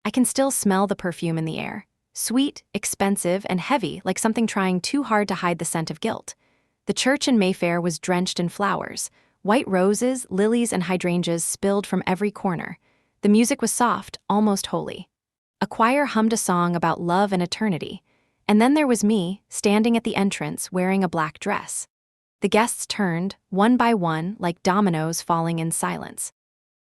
I can still smell the perfume in the air. Sweet, expensive, and heavy, like something trying too hard to hide the scent of guilt. The church in Mayfair was drenched in flowers. White roses, lilies, and hydrangeas spilled from every corner. The music was soft, almost holy. A choir hummed a song about love and eternity. And then there was me, standing at the entrance, wearing a black dress. The guests turned, one by one, like dominoes falling in silence.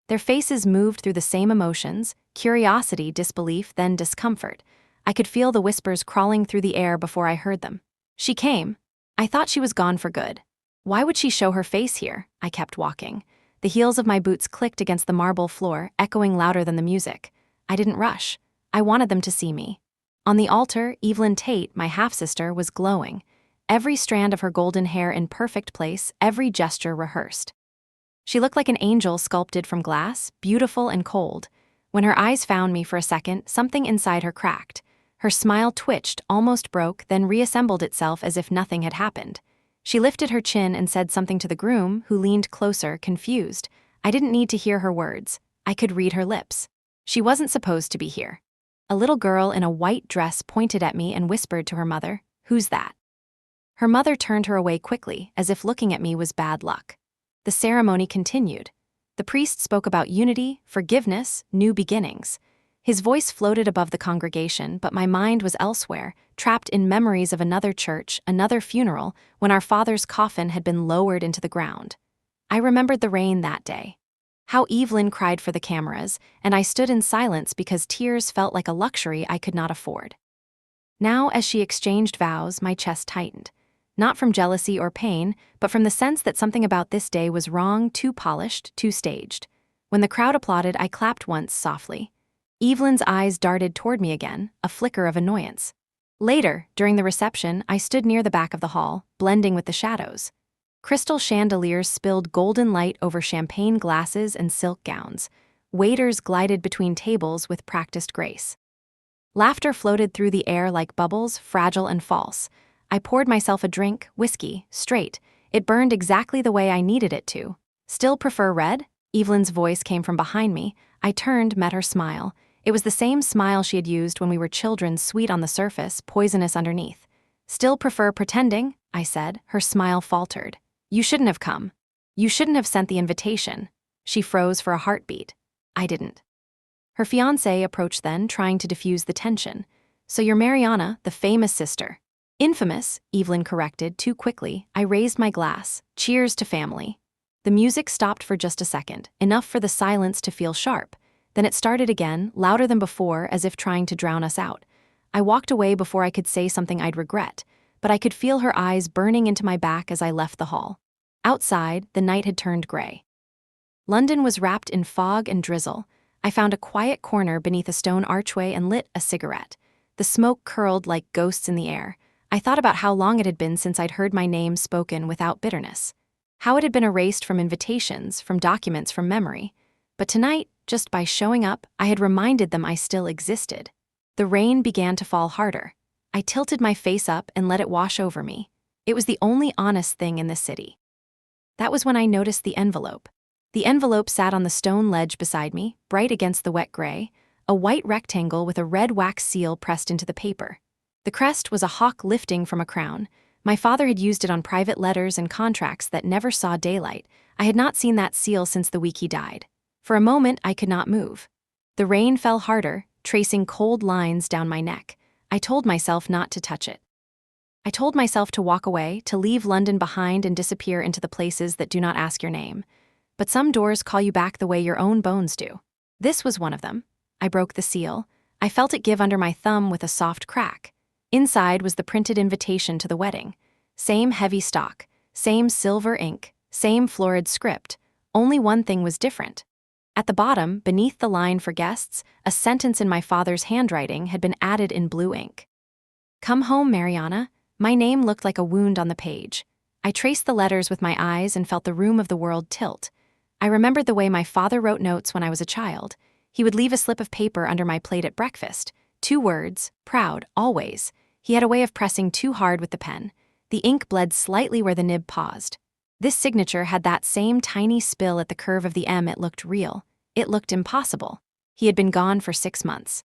Their faces moved through the same emotions: curiosity, disbelief, then discomfort. I could feel the whispers crawling through the air before I heard them. She came. I thought she was gone for good. Why would she show her face here? I kept walking. The heels of my boots clicked against the marble floor, echoing louder than the music. I didn't rush. I wanted them to see me. On the altar, Evelyn Tate, my half-sister, was glowing. Every strand of her golden hair in perfect place, every gesture rehearsed. She looked like an angel sculpted from glass, beautiful and cold. When her eyes found me for a second, something inside her cracked. Her smile twitched, almost broke, then reassembled itself as if nothing had happened. She lifted her chin and said something to the groom, who leaned closer, confused. I didn't need to hear her words. I could read her lips. She wasn't supposed to be here. A little girl in a white dress pointed at me and whispered to her mother, "Who's that?" Her mother turned her away quickly, as if looking at me was bad luck. The ceremony continued. The priest spoke about unity, forgiveness, new beginnings. His voice floated above the congregation, but my mind was elsewhere, trapped in memories of another church, another funeral, when our father's coffin had been lowered into the ground. I remembered the rain that day. How Evelyn cried for the cameras, and I stood in silence because tears felt like a luxury I could not afford. Now, as she exchanged vows, my chest tightened. Not from jealousy or pain, but from the sense that something about this day was wrong, too polished, too staged. When the crowd applauded, I clapped once softly. Evelyn's eyes darted toward me again, a flicker of annoyance. Later, during the reception, I stood near the back of the hall, blending with the shadows. Crystal chandeliers spilled golden light over champagne glasses and silk gowns. Waiters glided between tables with practiced grace. Laughter floated through the air like bubbles, fragile and false. I poured myself a drink, whiskey, straight. It burned exactly the way I needed it to. "Still prefer red?" Evelyn's voice came from behind me. I turned, met her smile. It was the same smile she had used when we were children, sweet on the surface, poisonous underneath. "Still prefer pretending?" I said. Her smile faltered. "You shouldn't have come. You shouldn't have sent the invitation." She froze for a heartbeat. I didn't. Her fiancé approached then, trying to diffuse the tension. "So you're Mariana, the famous sister." "Infamous," Evelyn corrected too quickly. I raised my glass. "Cheers to family." The music stopped for just a second, enough for the silence to feel sharp. Then it started again, louder than before, as if trying to drown us out. I walked away before I could say something I'd regret, but I could feel her eyes burning into my back as I left the hall. Outside, the night had turned gray. London was wrapped in fog and drizzle. I found a quiet corner beneath a stone archway and lit a cigarette. The smoke curled like ghosts in the air. I thought about how long it had been since I'd heard my name spoken without bitterness. How it had been erased from invitations, from documents, from memory. But tonight, just by showing up, I had reminded them I still existed. The rain began to fall harder. I tilted my face up and let it wash over me. It was the only honest thing in this city. That was when I noticed the envelope. The envelope sat on the stone ledge beside me, bright against the wet gray, a white rectangle with a red wax seal pressed into the paper. The crest was a hawk lifting from a crown. My father had used it on private letters and contracts that never saw daylight. I had not seen that seal since the week he died. For a moment, I could not move. The rain fell harder, tracing cold lines down my neck. I told myself not to touch it. I told myself to walk away, to leave London behind and disappear into the places that do not ask your name. But some doors call you back the way your own bones do. This was one of them. I broke the seal. I felt it give under my thumb with a soft crack. Inside was the printed invitation to the wedding. Same heavy stock, same silver ink, same florid script. Only one thing was different. At the bottom, beneath the line for guests, a sentence in my father's handwriting had been added in blue ink. "Come home, Mariana." My name looked like a wound on the page. I traced the letters with my eyes and felt the room of the world tilt. I remembered the way my father wrote notes when I was a child. He would leave a slip of paper under my plate at breakfast. 2 words, proud, always. He had a way of pressing too hard with the pen. The ink bled slightly where the nib paused. This signature had that same tiny spill at the curve of the M. It looked real. It looked impossible. He had been gone for 6 months.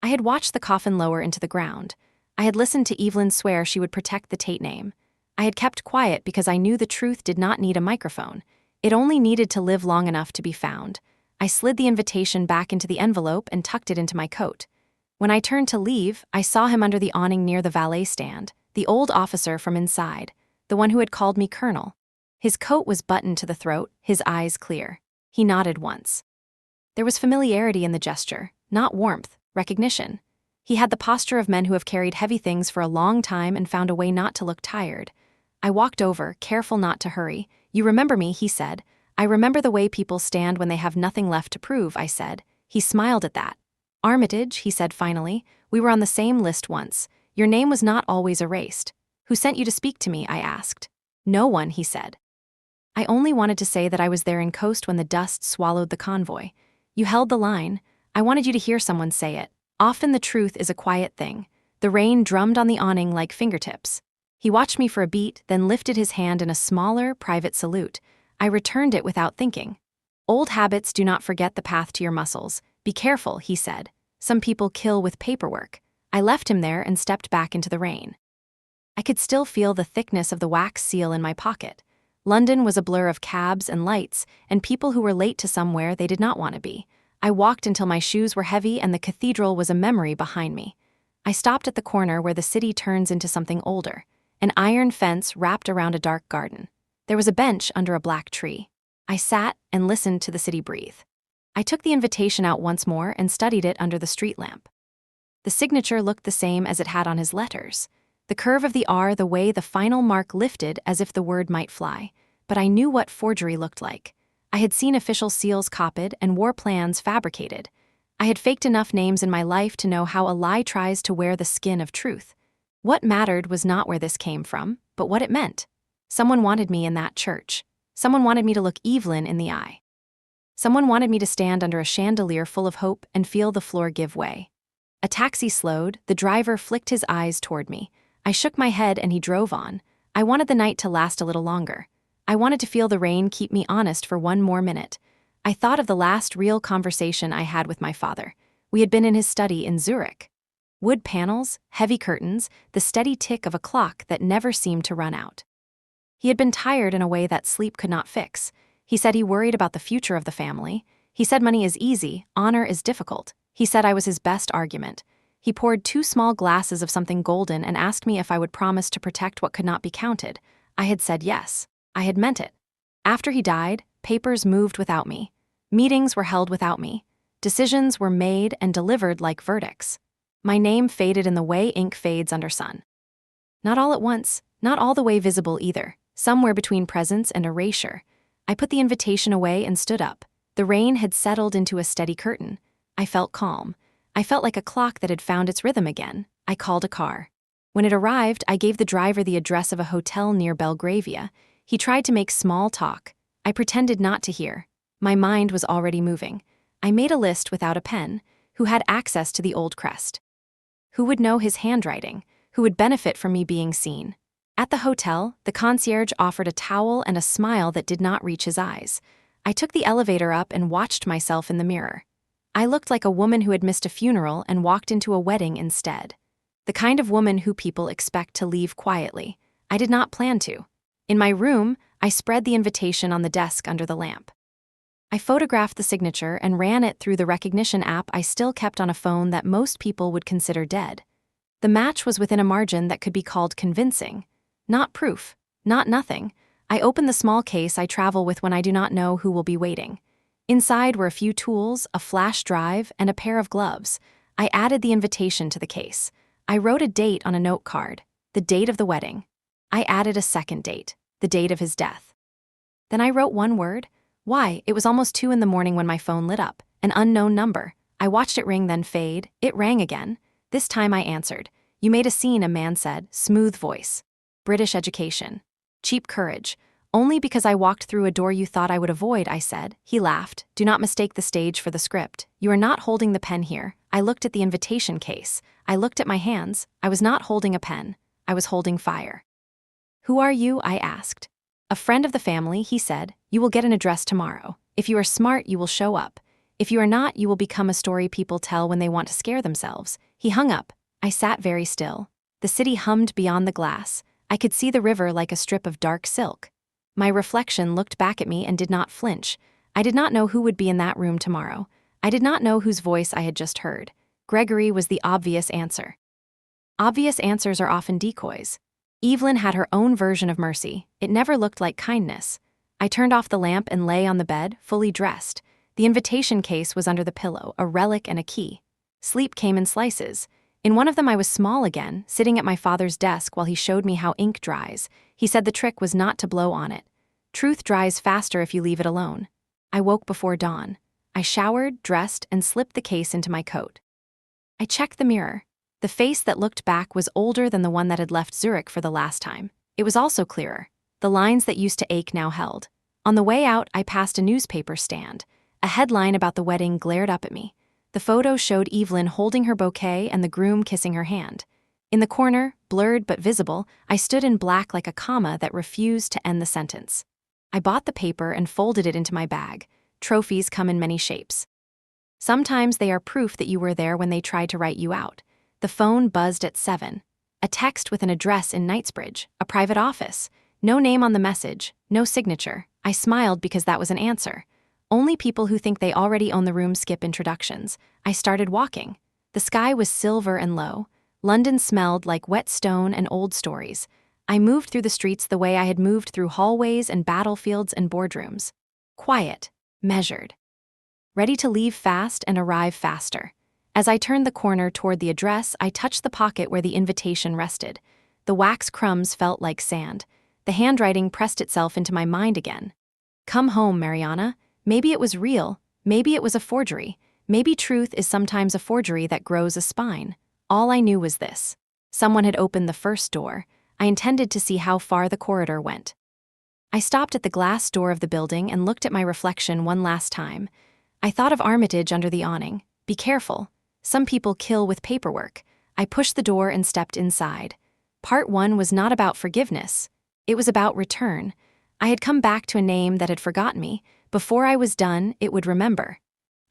I had watched the coffin lower into the ground. I had listened to Evelyn swear she would protect the Tate name. I had kept quiet because I knew the truth did not need a microphone. It only needed to live long enough to be found. I slid the invitation back into the envelope and tucked it into my coat. When I turned to leave, I saw him under the awning near the valet stand, the old officer from inside, the one who had called me Colonel. His coat was buttoned to the throat, his eyes clear. He nodded once. There was familiarity in the gesture, not warmth, recognition. He had the posture of men who have carried heavy things for a long time and found a way not to look tired. I walked over, careful not to hurry. "You remember me," he said. "I remember the way people stand when they have nothing left to prove," I said. He smiled at that. "Armitage," he said finally. "We were on the same list once. Your name was not always erased." "Who sent you to speak to me?" I asked. "No one," he said. "I only wanted to say that I was there in Coast when the dust swallowed the convoy. You held the line. I wanted you to hear someone say it. Often the truth is a quiet thing." The rain drummed on the awning like fingertips. He watched me for a beat, then lifted his hand in a smaller, private salute. I returned it without thinking. "Old habits do not forget the path to your muscles. Be careful," he said. "Some people kill with paperwork." I left him there and stepped back into the rain. I could still feel the thickness of the wax seal in my pocket. London was a blur of cabs and lights, and people who were late to somewhere they did not want to be. I walked until my shoes were heavy and the cathedral was a memory behind me. I stopped at the corner where the city turns into something older, an iron fence wrapped around a dark garden. There was a bench under a black tree. I sat and listened to the city breathe. I took the invitation out once more and studied it under the street lamp. The signature looked the same as it had on his letters. The curve of the R, the way the final mark lifted as if the word might fly. But I knew what forgery looked like. I had seen official seals copied and war plans fabricated. I had faked enough names in my life to know how a lie tries to wear the skin of truth. What mattered was not where this came from, but what it meant. Someone wanted me in that church. Someone wanted me to look Evelyn in the eye. Someone wanted me to stand under a chandelier full of hope and feel the floor give way. A taxi slowed, the driver flicked his eyes toward me. I shook my head and he drove on. I wanted the night to last a little longer. I wanted to feel the rain keep me honest for one more minute. I thought of the last real conversation I had with my father. We had been in his study in Zurich. Wood panels, heavy curtains, the steady tick of a clock that never seemed to run out. He had been tired in a way that sleep could not fix. He said he worried about the future of the family. He said money is easy, honor is difficult. He said I was his best argument. He poured 2 small glasses of something golden and asked me if I would promise to protect what could not be counted. I had said yes. I had meant it. After he died, papers moved without me. Meetings were held without me. Decisions were made and delivered like verdicts. My name faded in the way ink fades under sun. Not all at once, not all the way visible either, somewhere between presence and erasure. I put the invitation away and stood up. The rain had settled into a steady curtain. I felt calm. I felt like a clock that had found its rhythm again. I called a car. When it arrived, I gave the driver the address of a hotel near Belgravia. He tried to make small talk. I pretended not to hear. My mind was already moving. I made a list without a pen. Who had access to the old crest? Who would know his handwriting? Who would benefit from me being seen? At the hotel, the concierge offered a towel and a smile that did not reach his eyes. I took the elevator up and watched myself in the mirror. I looked like a woman who had missed a funeral and walked into a wedding instead. The kind of woman who people expect to leave quietly. I did not plan to. In my room, I spread the invitation on the desk under the lamp. I photographed the signature and ran it through the recognition app I still kept on a phone that most people would consider dead. The match was within a margin that could be called convincing. Not proof, not nothing. I opened the small case I travel with when I do not know who will be waiting. Inside were a few tools, a flash drive, and a pair of gloves. I added the invitation to the case. I wrote a date on a note card, the date of the wedding. I added a second date, the date of his death. Then I wrote one word. Why? It was almost 2 in the morning when my phone lit up. An unknown number. I watched it ring then fade. It rang again. This time I answered. "You made a scene," a man said, smooth voice. British education. Cheap courage. "Only because I walked through a door you thought I would avoid," I said. He laughed. "Do not mistake the stage for the script. You are not holding the pen here." I looked at the invitation case. I looked at my hands. I was not holding a pen. I was holding fire. "Who are you?" I asked. "A friend of the family," he said. "You will get an address tomorrow. If you are smart, you will show up. If you are not, you will become a story people tell when they want to scare themselves." He hung up. I sat very still. The city hummed beyond the glass. I could see the river like a strip of dark silk. My reflection looked back at me and did not flinch. I did not know who would be in that room tomorrow. I did not know whose voice I had just heard. Gregory was the obvious answer. Obvious answers are often decoys. Evelyn had her own version of mercy. It never looked like kindness. I turned off the lamp and lay on the bed, fully dressed. The invitation case was under the pillow, a relic and a key. Sleep came in slices. In one of them I was small again, sitting at my father's desk while he showed me how ink dries. He said the trick was not to blow on it. Truth dries faster if you leave it alone. I woke before dawn. I showered, dressed, and slipped the case into my coat. I checked the mirror. The face that looked back was older than the one that had left Zurich for the last time. It was also clearer. The lines that used to ache now held. On the way out, I passed a newspaper stand. A headline about the wedding glared up at me. The photo showed Evelyn holding her bouquet and the groom kissing her hand. In the corner, blurred but visible, I stood in black like a comma that refused to end the sentence. I bought the paper and folded it into my bag. Trophies come in many shapes. Sometimes they are proof that you were there when they tried to write you out. The phone buzzed at 7. A text with an address in Knightsbridge, a private office. No name on the message, no signature. I smiled because that was an answer. Only people who think they already own the room skip introductions. I started walking. The sky was silver and low. London smelled like wet stone and old stories. I moved through the streets the way I had moved through hallways and battlefields and boardrooms. Quiet, measured. Ready to leave fast and arrive faster. As I turned the corner toward the address, I touched the pocket where the invitation rested. The wax crumbs felt like sand. The handwriting pressed itself into my mind again. "Come home, Mariana." Maybe it was real. Maybe it was a forgery. Maybe truth is sometimes a forgery that grows a spine. All I knew was this. Someone had opened the first door. I intended to see how far the corridor went. I stopped at the glass door of the building and looked at my reflection one last time. I thought of Armitage under the awning. Be careful. Some people kill with paperwork. I pushed the door and stepped inside. Part 1 was not about forgiveness. It was about return. I had come back to a name that had forgotten me. Before I was done, it would remember.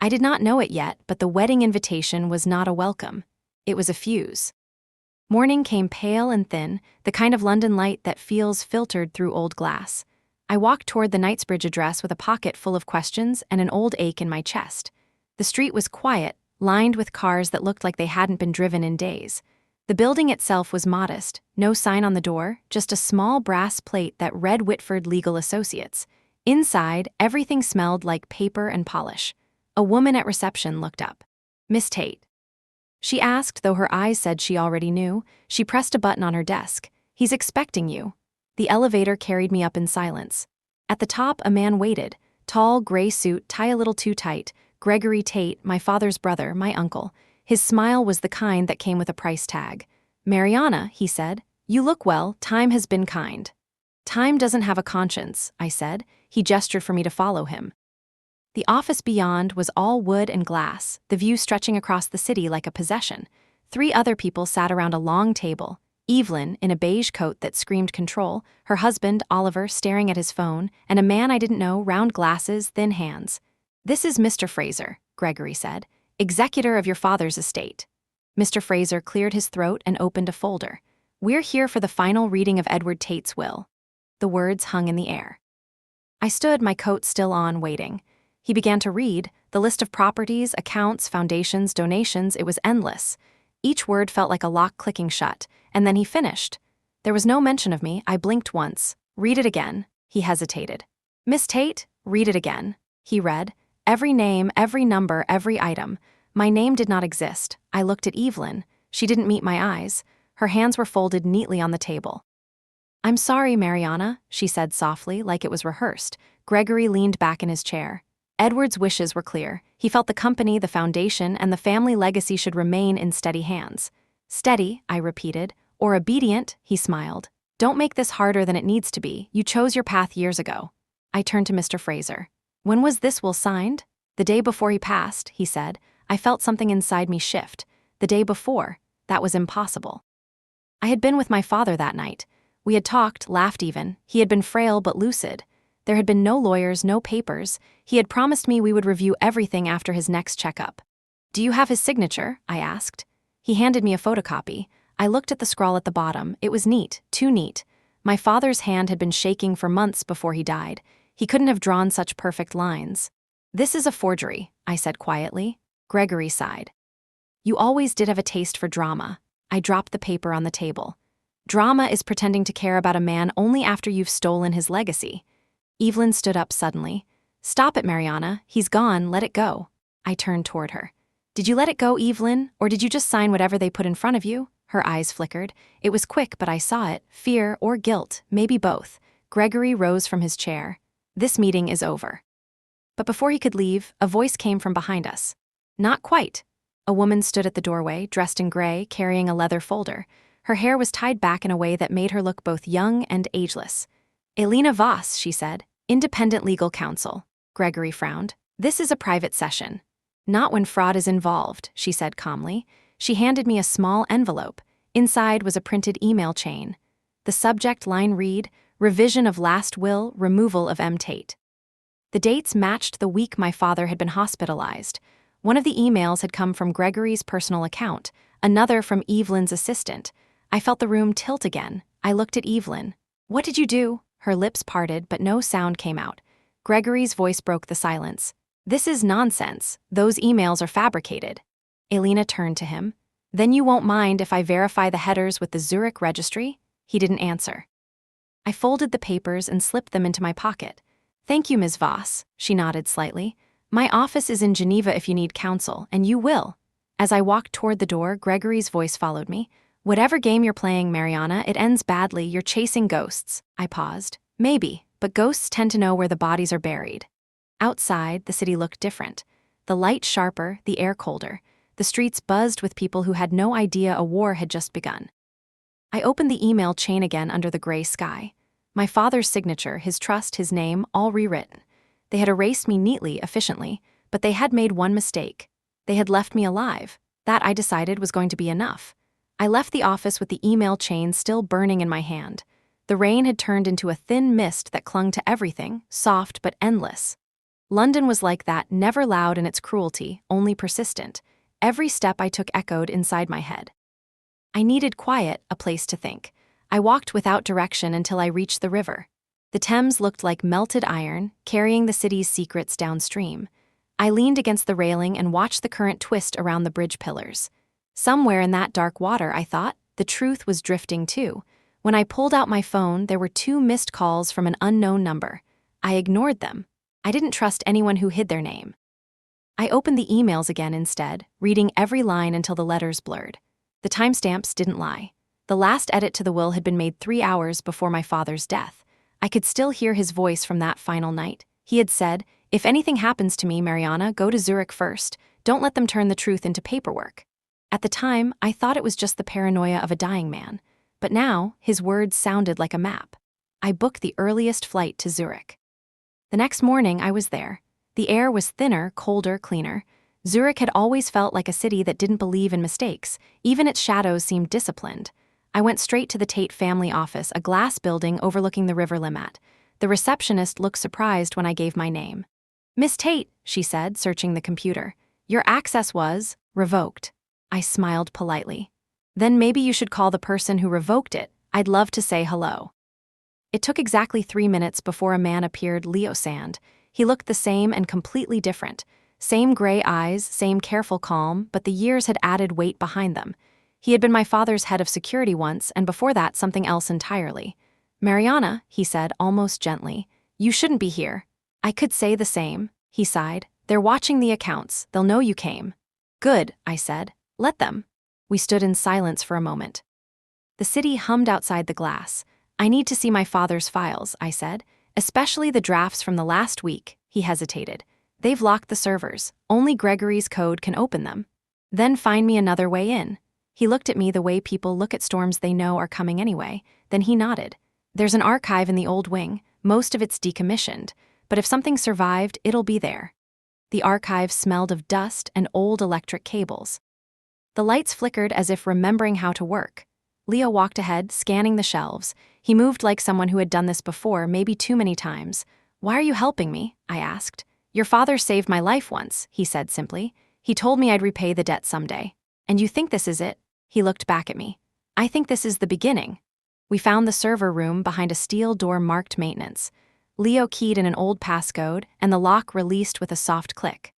I did not know it yet, but the wedding invitation was not a welcome. It was a fuse. Morning came pale and thin, the kind of London light that feels filtered through old glass. I walked toward the Knightsbridge address with a pocket full of questions and an old ache in my chest. The street was quiet, lined with cars that looked like they hadn't been driven in days. The building itself was modest, no sign on the door, just a small brass plate that read Whitford Legal Associates. Inside, everything smelled like paper and polish. A woman at reception looked up. "Miss Tate?" She asked, though her eyes said she already knew. She pressed a button on her desk. "He's expecting you." The elevator carried me up in silence. At the top, a man waited. Tall, gray suit, tie a little too tight. Gregory Tate, my father's brother, my uncle. His smile was the kind that came with a price tag. "Mariana," he said, "you look well. Time has been kind." "Time doesn't have a conscience," I said. He gestured for me to follow him. The office beyond was all wood and glass, the view stretching across the city like a possession. 3 other people sat around a long table. Evelyn, in a beige coat that screamed control, her husband, Oliver, staring at his phone, and a man I didn't know, round glasses, thin hands. "This is Mr. Fraser," Gregory said, "executor of your father's estate." Mr. Fraser cleared his throat and opened a folder. "We're here for the final reading of Edward Tate's will." The words hung in the air. I stood, my coat still on, waiting. He began to read, the list of properties, accounts, foundations, donations. It was endless. Each word felt like a lock clicking shut, and then he finished. There was no mention of me. I blinked once. "Read it again." He hesitated. "Miss Tate, read it again." He read. Every name, every number, every item. My name did not exist. I looked at Evelyn. She didn't meet my eyes. Her hands were folded neatly on the table. "I'm sorry, Mariana," she said softly, like it was rehearsed. Gregory leaned back in his chair. Edward's wishes were clear. He felt the company, the foundation, and the family legacy should remain in steady hands. "Steady," I repeated. "Or obedient," he smiled. "Don't make this harder than it needs to be. You chose your path years ago." I turned to Mr. Fraser. "When was this will signed?" "The day before he passed," he said. I felt something inside me shift. The day before. That was impossible. I had been with my father that night. We had talked, laughed even. He had been frail but lucid. There had been no lawyers, no papers. He had promised me we would review everything after his next checkup. "Do you have his signature?" I asked. He handed me a photocopy. I looked at the scrawl at the bottom. It was neat, too neat. My father's hand had been shaking for months before he died. He couldn't have drawn such perfect lines. "This is a forgery," I said quietly. Gregory sighed. "You always did have a taste for drama." I dropped the paper on the table. "Drama is pretending to care about a man only after you've stolen his legacy." Evelyn stood up suddenly. "Stop it, Mariana. He's gone. Let it go." I turned toward her. "Did you let it go, Evelyn, or did you just sign whatever they put in front of you?" Her eyes flickered. It was quick, but I saw it. Fear or guilt, maybe both. Gregory rose from his chair. "This meeting is over." But before he could leave, a voice came from behind us. "Not quite." A woman stood at the doorway, dressed in gray, carrying a leather folder. Her hair was tied back in a way that made her look both young and ageless. "Elena Voss," she said, "independent legal counsel." Gregory frowned. "This is a private session." "Not when fraud is involved," she said calmly. She handed me a small envelope. Inside was a printed email chain. The subject line read, "Revision of last will, removal of M. Tate." The dates matched the week my father had been hospitalized. One of the emails had come from Gregory's personal account, another from Evelyn's assistant. I felt the room tilt again. I looked at Evelyn. "What did you do?" Her lips parted, but no sound came out. Gregory's voice broke the silence. "This is nonsense. Those emails are fabricated." Elena turned to him. "Then you won't mind if I verify the headers with the Zurich registry?" He didn't answer. I folded the papers and slipped them into my pocket. "Thank you, Ms. Voss," she nodded slightly. "My office is in Geneva if you need counsel, and you will." As I walked toward the door, Gregory's voice followed me. "Whatever game you're playing, Mariana, it ends badly. You're chasing ghosts." I paused. "Maybe, but ghosts tend to know where the bodies are buried." Outside, the city looked different. The light sharper, the air colder. The streets buzzed with people who had no idea a war had just begun. I opened the email chain again under the gray sky. My father's signature, his trust, his name, all rewritten. They had erased me neatly, efficiently, but they had made one mistake. They had left me alive. That, I decided, was going to be enough. I left the office with the email chain still burning in my hand. The rain had turned into a thin mist that clung to everything, soft but endless. London was like that, never loud in its cruelty, only persistent. Every step I took echoed inside my head. I needed quiet, a place to think. I walked without direction until I reached the river. The Thames looked like melted iron, carrying the city's secrets downstream. I leaned against the railing and watched the current twist around the bridge pillars. Somewhere in that dark water, I thought, the truth was drifting too. When I pulled out my phone, there were 2 missed calls from an unknown number. I ignored them. I didn't trust anyone who hid their name. I opened the emails again instead, reading every line until the letters blurred. The timestamps didn't lie. The last edit to the will had been made 3 hours before my father's death. I could still hear his voice from that final night. He had said, "If anything happens to me, Mariana, go to Zurich first. Don't let them turn the truth into paperwork." At the time, I thought it was just the paranoia of a dying man. But now, his words sounded like a map. I booked the earliest flight to Zurich. The next morning, I was there. The air was thinner, colder, cleaner. Zurich had always felt like a city that didn't believe in mistakes. Even its shadows seemed disciplined. I went straight to the Tate family office, a glass building overlooking the River Limmat. The receptionist looked surprised when I gave my name. "Miss Tate," she said, searching the computer. "Your access was revoked." I smiled politely. "Then maybe you should call the person who revoked it. I'd love to say hello." It took exactly 3 minutes before a man appeared, Leo Sand. He looked the same and completely different. Same gray eyes, same careful calm, but the years had added weight behind them. He had been my father's head of security once, and before that something else entirely. "Mariana," he said almost gently, "you shouldn't be here." I could say the same, he sighed. "They're watching the accounts. They'll know you came." "Good," I said. "Let them." We stood in silence for a moment. The city hummed outside the glass. "I need to see my father's files," I said. "Especially the drafts from the last week." He hesitated. "They've locked the servers. Only Gregory's code can open them." "Then find me another way in." He looked at me the way people look at storms they know are coming anyway. Then he nodded. "There's an archive in the old wing. Most of it's decommissioned. But if something survived, it'll be there." The archive smelled of dust and old electric cables. The lights flickered as if remembering how to work. Leo walked ahead, scanning the shelves. He moved like someone who had done this before, maybe too many times. Why are you helping me? I asked. Your father saved my life once, he said simply. He told me I'd repay the debt someday. And you think this is it? He looked back at me. I think this is the beginning. We found the server room behind a steel door marked maintenance. Leo keyed in an old passcode, and the lock released with a soft click.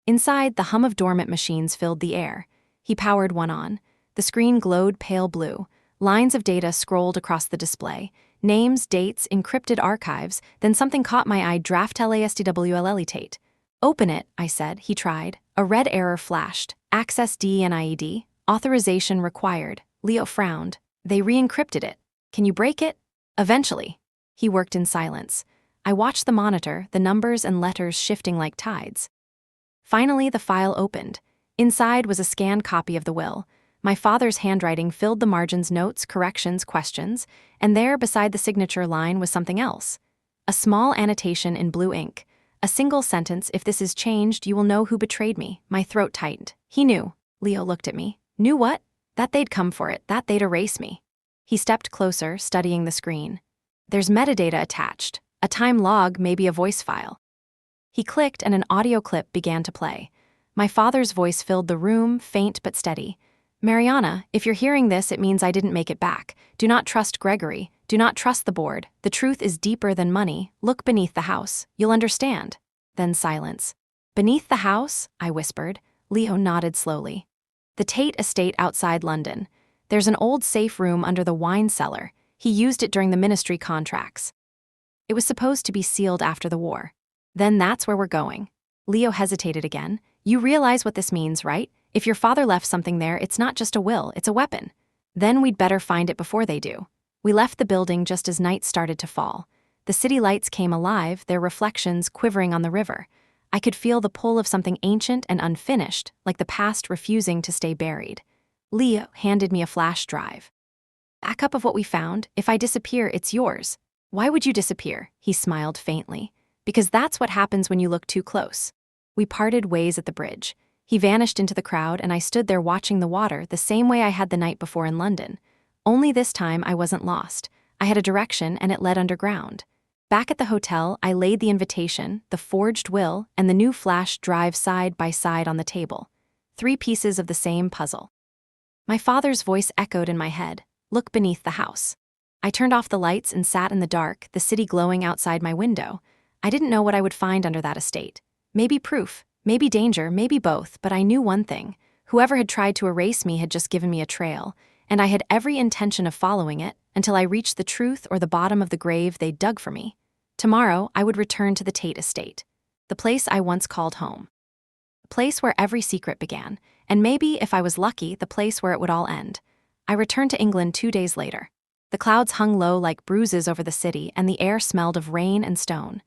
Inside, the hum of dormant machines filled the air. He powered one on. The screen glowed pale blue. Lines of data scrolled across the display. Names, dates, encrypted archives. Then something caught my eye. Draft lastwllitate. Open it, I said. He tried. A red error flashed. Access DNIED. Authorization required. Leo frowned. They re-encrypted it. Can you break it? Eventually. He worked in silence. I watched the monitor, the numbers and letters shifting like tides. Finally, the file opened. Inside was a scanned copy of the will. My father's handwriting filled the margins, notes, corrections, questions, and there beside the signature line was something else. A small annotation in blue ink. A single sentence, if this is changed, you will know who betrayed me. My throat tightened. He knew. Leo looked at me. Knew what? That they'd come for it, that they'd erase me. He stepped closer, studying the screen. There's metadata attached. A time log, maybe a voice file. He clicked and an audio clip began to play. My father's voice filled the room, faint but steady. Mariana, if you're hearing this, it means I didn't make it back. Do not trust Gregory. Do not trust the board. The truth is deeper than money. Look beneath the house. You'll understand. Then silence. Beneath the house? I whispered. Leo nodded slowly. The Tate estate outside London. There's an old safe room under the wine cellar. He used it during the ministry contracts. It was supposed to be sealed after the war. Then that's where we're going. Leo hesitated again. You realize what this means, right? If your father left something there, it's not just a will, it's a weapon. Then we'd better find it before they do. We left the building just as night started to fall. The city lights came alive, their reflections quivering on the river. I could feel the pull of something ancient and unfinished, like the past refusing to stay buried. Leo handed me a flash drive. Backup of what we found. If I disappear, it's yours. Why would you disappear? He smiled faintly. Because that's what happens when you look too close. We parted ways at the bridge. He vanished into the crowd and I stood there watching the water the same way I had the night before in London. Only this time I wasn't lost. I had a direction and it led underground. Back at the hotel, I laid the invitation, the forged will, and the new flash drive side by side on the table. 3 pieces of the same puzzle. My father's voice echoed in my head. Look beneath the house. I turned off the lights and sat in the dark, the city glowing outside my window. I didn't know what I would find under that estate. Maybe proof, maybe danger, maybe both, but I knew one thing. Whoever had tried to erase me had just given me a trail, and I had every intention of following it until I reached the truth or the bottom of the grave they dug for me. Tomorrow, I would return to the Tate estate, the place I once called home. The place where every secret began, and maybe, if I was lucky, the place where it would all end. I returned to England 2 days later. The clouds hung low like bruises over the city, and the air smelled of rain and stone.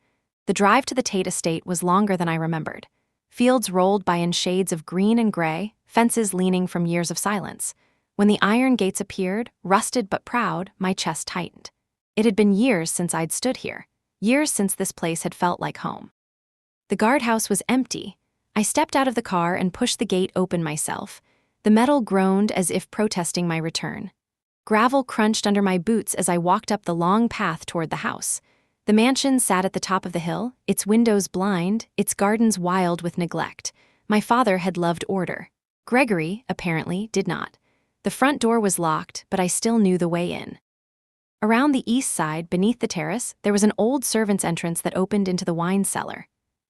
The drive to the Tate estate was longer than I remembered. Fields rolled by in shades of green and gray, fences leaning from years of silence. When the iron gates appeared, rusted but proud, my chest tightened. It had been years since I'd stood here, years since this place had felt like home. The guardhouse was empty. I stepped out of the car and pushed the gate open myself. The metal groaned as if protesting my return. Gravel crunched under my boots as I walked up the long path toward the house. The mansion sat at the top of the hill, its windows blind, its gardens wild with neglect. My father had loved order. Gregory, apparently, did not. The front door was locked, but I still knew the way in. Around the east side, beneath the terrace, there was an old servant's entrance that opened into the wine cellar.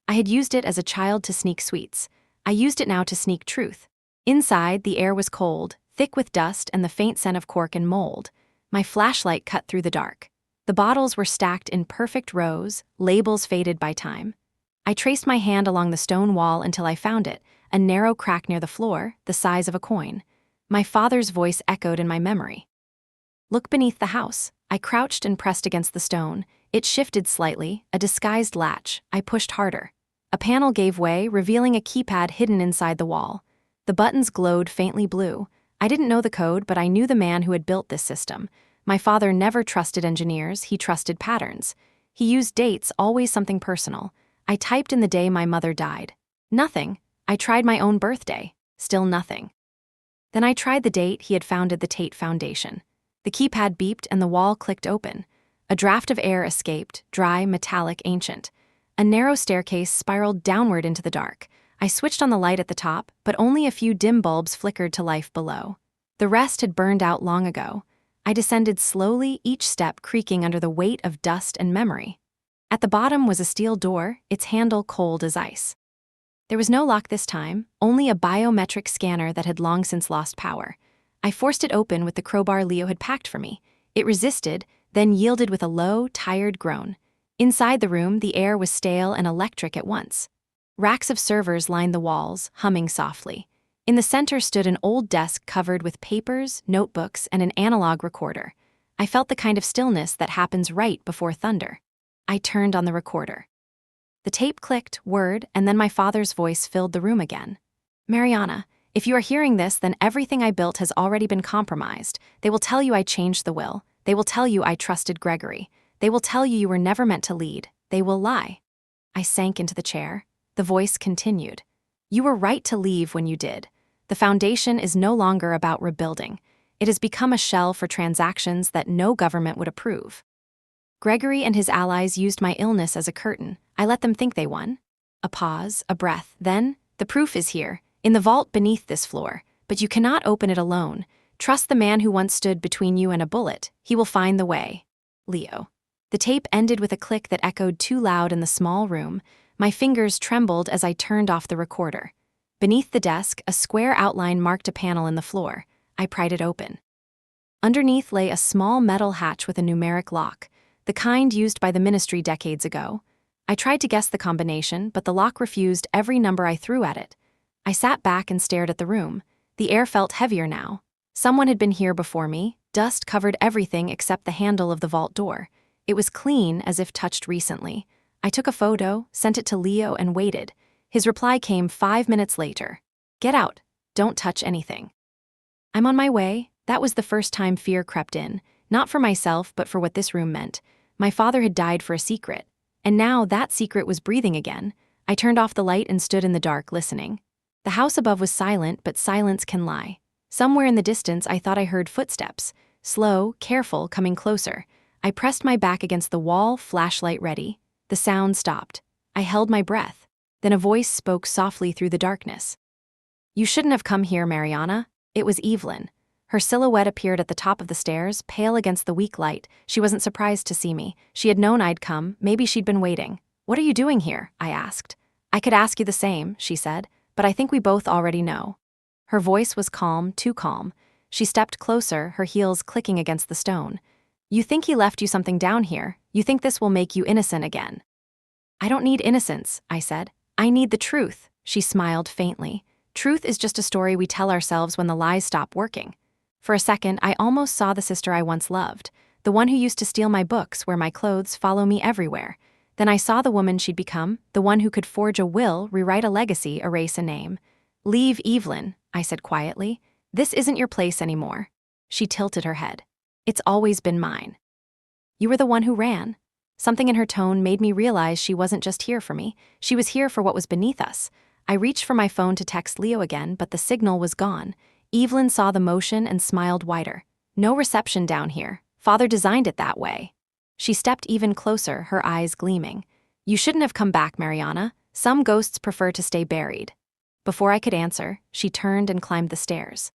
I had used it as a child to sneak sweets. I used it now to sneak truth. Inside, the air was cold, thick with dust and the faint scent of cork and mold. My flashlight cut through the dark. The bottles were stacked in perfect rows, labels faded by time. I traced my hand along the stone wall until I found it, a narrow crack near the floor, the size of a coin. My father's voice echoed in my memory. Look beneath the house. I crouched and pressed against the stone. It shifted slightly, a disguised latch. I pushed harder. A panel gave way, revealing a keypad hidden inside the wall. The buttons glowed faintly blue. I didn't know the code, but I knew the man who had built this system. My father never trusted engineers, he trusted patterns. He used dates, always something personal. I typed in the day my mother died. Nothing. I tried my own birthday. Still nothing. Then I tried the date he had founded the Tate Foundation. The keypad beeped and the wall clicked open. A draft of air escaped, dry, metallic, ancient. A narrow staircase spiraled downward into the dark. I switched on the light at the top, but only a few dim bulbs flickered to life below. The rest had burned out long ago. I descended slowly, each step creaking under the weight of dust and memory. At the bottom was a steel door, its handle cold as ice. There was no lock this time, only a biometric scanner that had long since lost power. I forced it open with the crowbar Leo had packed for me. It resisted, then yielded with a low, tired groan. Inside the room, the air was stale and electric at once. Racks of servers lined the walls, humming softly. In the center stood an old desk covered with papers, notebooks, and an analog recorder. I felt the kind of stillness that happens right before thunder. I turned on the recorder. The tape clicked, word, and then my father's voice filled the room again. "Mariana, if you are hearing this, then everything I built has already been compromised. They will tell you I changed the will. They will tell you I trusted Gregory. They will tell you you were never meant to lead. They will lie." I sank into the chair. The voice continued. "You were right to leave when you did. The foundation is no longer about rebuilding. It has become a shell for transactions that no government would approve. Gregory and his allies used my illness as a curtain. I let them think they won." A pause, a breath, then, "The proof is here, in the vault beneath this floor, but you cannot open it alone. Trust the man who once stood between you and a bullet. He will find the way. Leo." The tape ended with a click that echoed too loud in the small room. My fingers trembled as I turned off the recorder. Beneath the desk, a square outline marked a panel in the floor. I pried it open. Underneath lay a small metal hatch with a numeric lock, the kind used by the ministry decades ago. I tried to guess the combination, but the lock refused every number I threw at it. I sat back and stared at the room. The air felt heavier now. Someone had been here before me. Dust covered everything except the handle of the vault door. It was clean, as if touched recently. I took a photo, sent it to Leo, and waited. His reply came 5 minutes later. "Get out. Don't touch anything." "I'm on my way." That was the first time fear crept in, not for myself, but for what this room meant. My father had died for a secret, and now that secret was breathing again. I turned off the light and stood in the dark, listening. The house above was silent, but silence can lie. Somewhere in the distance, I thought I heard footsteps, slow, careful, coming closer. I pressed my back against the wall, flashlight ready. The sound stopped. I held my breath. Then a voice spoke softly through the darkness. "You shouldn't have come here, Mariana." It was Evelyn. Her silhouette appeared at the top of the stairs, pale against the weak light. She wasn't surprised to see me. She had known I'd come. Maybe she'd been waiting. "What are you doing here?" I asked. "I could ask you the same," she said, "but I think we both already know." Her voice was calm, too calm. She stepped closer, her heels clicking against the stone. "You think he left you something down here? You think this will make you innocent again?" "I don't need innocence," I said. "I need the truth." She smiled faintly. "Truth is just a story we tell ourselves when the lies stop working." For a second, I almost saw the sister I once loved, the one who used to steal my books, wear my clothes, follow me everywhere. Then I saw the woman she'd become, the one who could forge a will, rewrite a legacy, erase a name. "Leave, Evelyn," I said quietly. "This isn't your place anymore." She tilted her head. "It's always been mine." "You were the one who ran." Something in her tone made me realize she wasn't just here for me. She was here for what was beneath us. I reached for my phone to text Leo again, but the signal was gone. Evelyn saw the motion and smiled wider. "No reception down here. Father designed it that way." She stepped even closer, her eyes gleaming. "You shouldn't have come back, Mariana. Some ghosts prefer to stay buried." Before I could answer, she turned and climbed the stairs.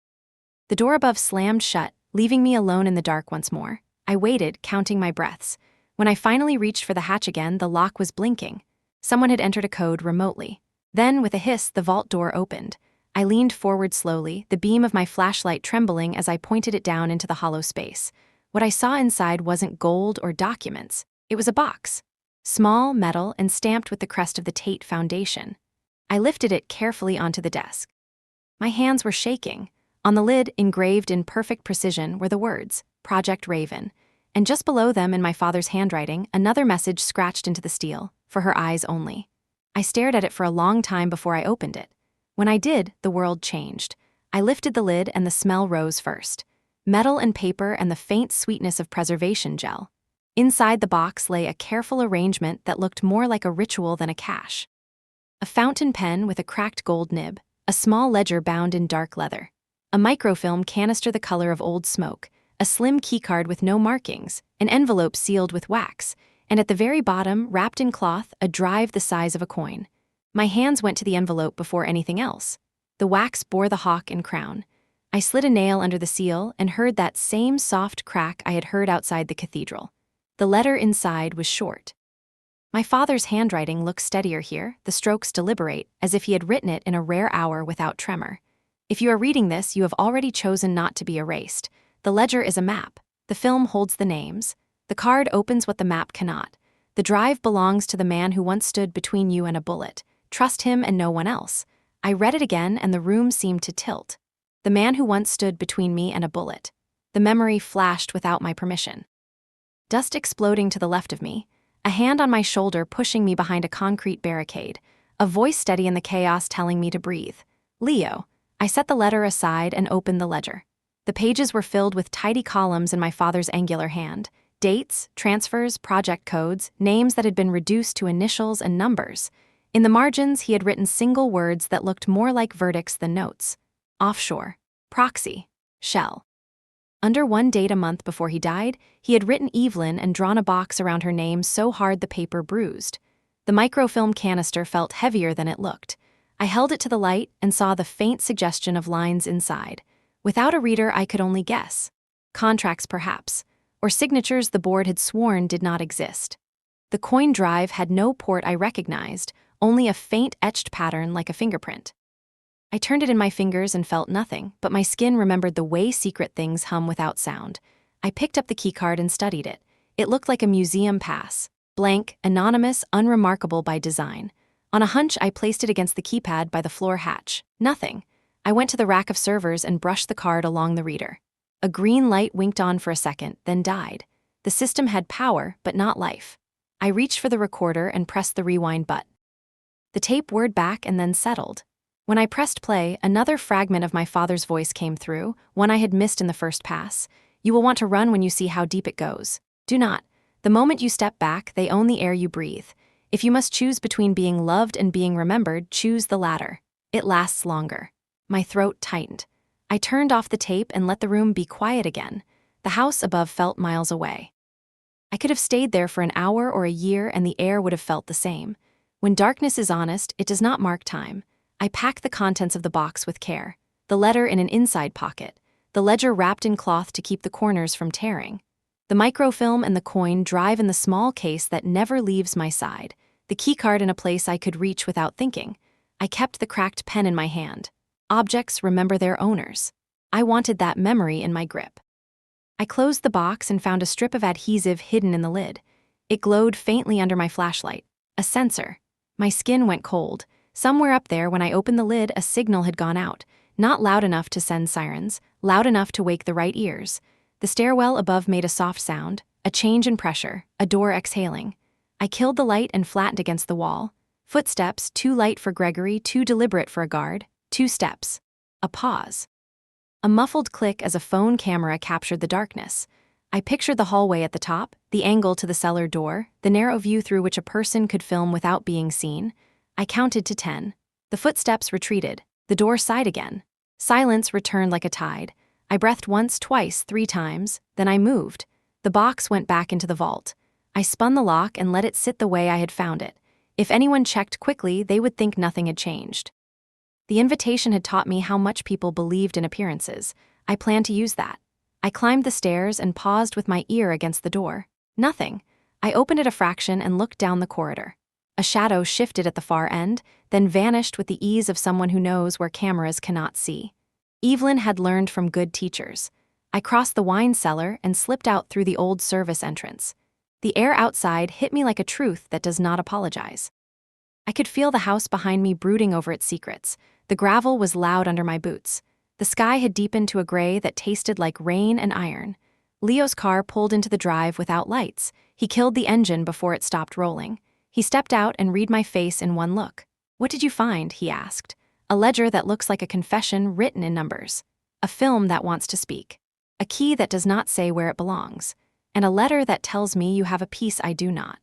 The door above slammed shut, leaving me alone in the dark once more. I waited, counting my breaths. When I finally reached for the hatch again, the lock was blinking. Someone had entered a code remotely. Then, with a hiss, the vault door opened. I leaned forward slowly, the beam of my flashlight trembling as I pointed it down into the hollow space. What I saw inside wasn't gold or documents. It was a box. Small, metal, and stamped with the crest of the Tate Foundation. I lifted it carefully onto the desk. My hands were shaking. On the lid, engraved in perfect precision, were the words, "Project Raven." And just below them, in my father's handwriting, another message scratched into the steel, "For her eyes only." I stared at it for a long time before I opened it. When I did, the world changed. I lifted the lid and the smell rose first. Metal and paper and the faint sweetness of preservation gel. Inside the box lay a careful arrangement that looked more like a ritual than a cache. A fountain pen with a cracked gold nib, a small ledger bound in dark leather, a microfilm canister the color of old smoke, a slim keycard with no markings, an envelope sealed with wax, and at the very bottom, wrapped in cloth, a drive the size of a coin. My hands went to the envelope before anything else. The wax bore the hawk and crown. I slid a nail under the seal and heard that same soft crack I had heard outside the cathedral. The letter inside was short. My father's handwriting looks steadier here, the strokes deliberate, as if he had written it in a rare hour without tremor. If you are reading this, you have already chosen not to be erased. The ledger is a map. The film holds the names. The card opens what the map cannot. The drive belongs to the man who once stood between you and a bullet. Trust him and no one else. I read it again and the room seemed to tilt. The man who once stood between me and a bullet. The memory flashed without my permission. Dust exploding to the left of me. A hand on my shoulder pushing me behind a concrete barricade. A voice steady in the chaos telling me to breathe. Leo. I set the letter aside and opened the ledger. The pages were filled with tidy columns in my father's angular hand. Dates, transfers, project codes, names that had been reduced to initials and numbers. In the margins, he had written single words that looked more like verdicts than notes. Offshore. Proxy. Shell. Under one date a month before he died, he had written Evelyn and drawn a box around her name so hard the paper bruised. The microfilm canister felt heavier than it looked. I held it to the light and saw the faint suggestion of lines inside. Without a reader, I could only guess. Contracts, perhaps. Or signatures the board had sworn did not exist. The coin drive had no port I recognized, only a faint etched pattern like a fingerprint. I turned it in my fingers and felt nothing, but my skin remembered the way secret things hum without sound. I picked up the keycard and studied it. It looked like a museum pass. Blank, anonymous, unremarkable by design. On a hunch, I placed it against the keypad by the floor hatch. Nothing. I went to the rack of servers and brushed the card along the reader. A green light winked on for a second, then died. The system had power, but not life. I reached for the recorder and pressed the rewind button. The tape whirred back and then settled. When I pressed play, another fragment of my father's voice came through, one I had missed in the first pass. You will want to run when you see how deep it goes. Do not. The moment you step back, they own the air you breathe. If you must choose between being loved and being remembered, choose the latter. It lasts longer. My throat tightened. I turned off the tape and let the room be quiet again. The house above felt miles away. I could have stayed there for an hour or a year and the air would have felt the same. When darkness is honest, it does not mark time. I packed the contents of the box with care. The letter in an inside pocket. The ledger wrapped in cloth to keep the corners from tearing. The microfilm and the coin drive in the small case that never leaves my side. The keycard in a place I could reach without thinking. I kept the cracked pen in my hand. Objects remember their owners. I wanted that memory in my grip. I closed the box and found a strip of adhesive hidden in the lid. It glowed faintly under my flashlight. A sensor. My skin went cold. Somewhere up there, when I opened the lid, a signal had gone out. Not loud enough to send sirens, loud enough to wake the right ears. The stairwell above made a soft sound, a change in pressure, a door exhaling. I killed the light and flattened against the wall. Footsteps, too light for Gregory, too deliberate for a guard. 2 steps. A pause. A muffled click as a phone camera captured the darkness. I pictured the hallway at the top, the angle to the cellar door, the narrow view through which a person could film without being seen. I counted to 10. The footsteps retreated. The door sighed again. Silence returned like a tide. I breathed once, twice, 3 times, then I moved. The box went back into the vault. I spun the lock and let it sit the way I had found it. If anyone checked quickly, they would think nothing had changed. The invitation had taught me how much people believed in appearances. I planned to use that. I climbed the stairs and paused with my ear against the door. Nothing. I opened it a fraction and looked down the corridor. A shadow shifted at the far end, then vanished with the ease of someone who knows where cameras cannot see. Evelyn had learned from good teachers. I crossed the wine cellar and slipped out through the old service entrance. The air outside hit me like a truth that does not apologize. I could feel the house behind me brooding over its secrets. The gravel was loud under my boots. The sky had deepened to a gray that tasted like rain and iron. Leo's car pulled into the drive without lights. He killed the engine before it stopped rolling. He stepped out and read my face in one look. "What did you find?" he asked. "A ledger that looks like a confession written in numbers. A film that wants to speak. A key that does not say where it belongs. And a letter that tells me you have a piece I do not."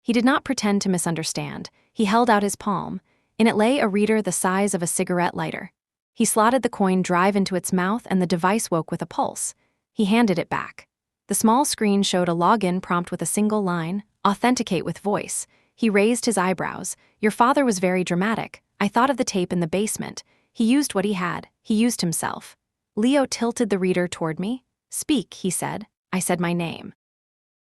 He did not pretend to misunderstand. He held out his palm. In it lay a reader the size of a cigarette lighter. He slotted the coin drive into its mouth and the device woke with a pulse. He handed it back. The small screen showed a login prompt with a single line, "Authenticate with voice." He raised his eyebrows. "Your father was very dramatic. I thought of the tape in the basement. He used what he had. He used himself." Leo tilted the reader toward me. "Speak," he said. I said my name.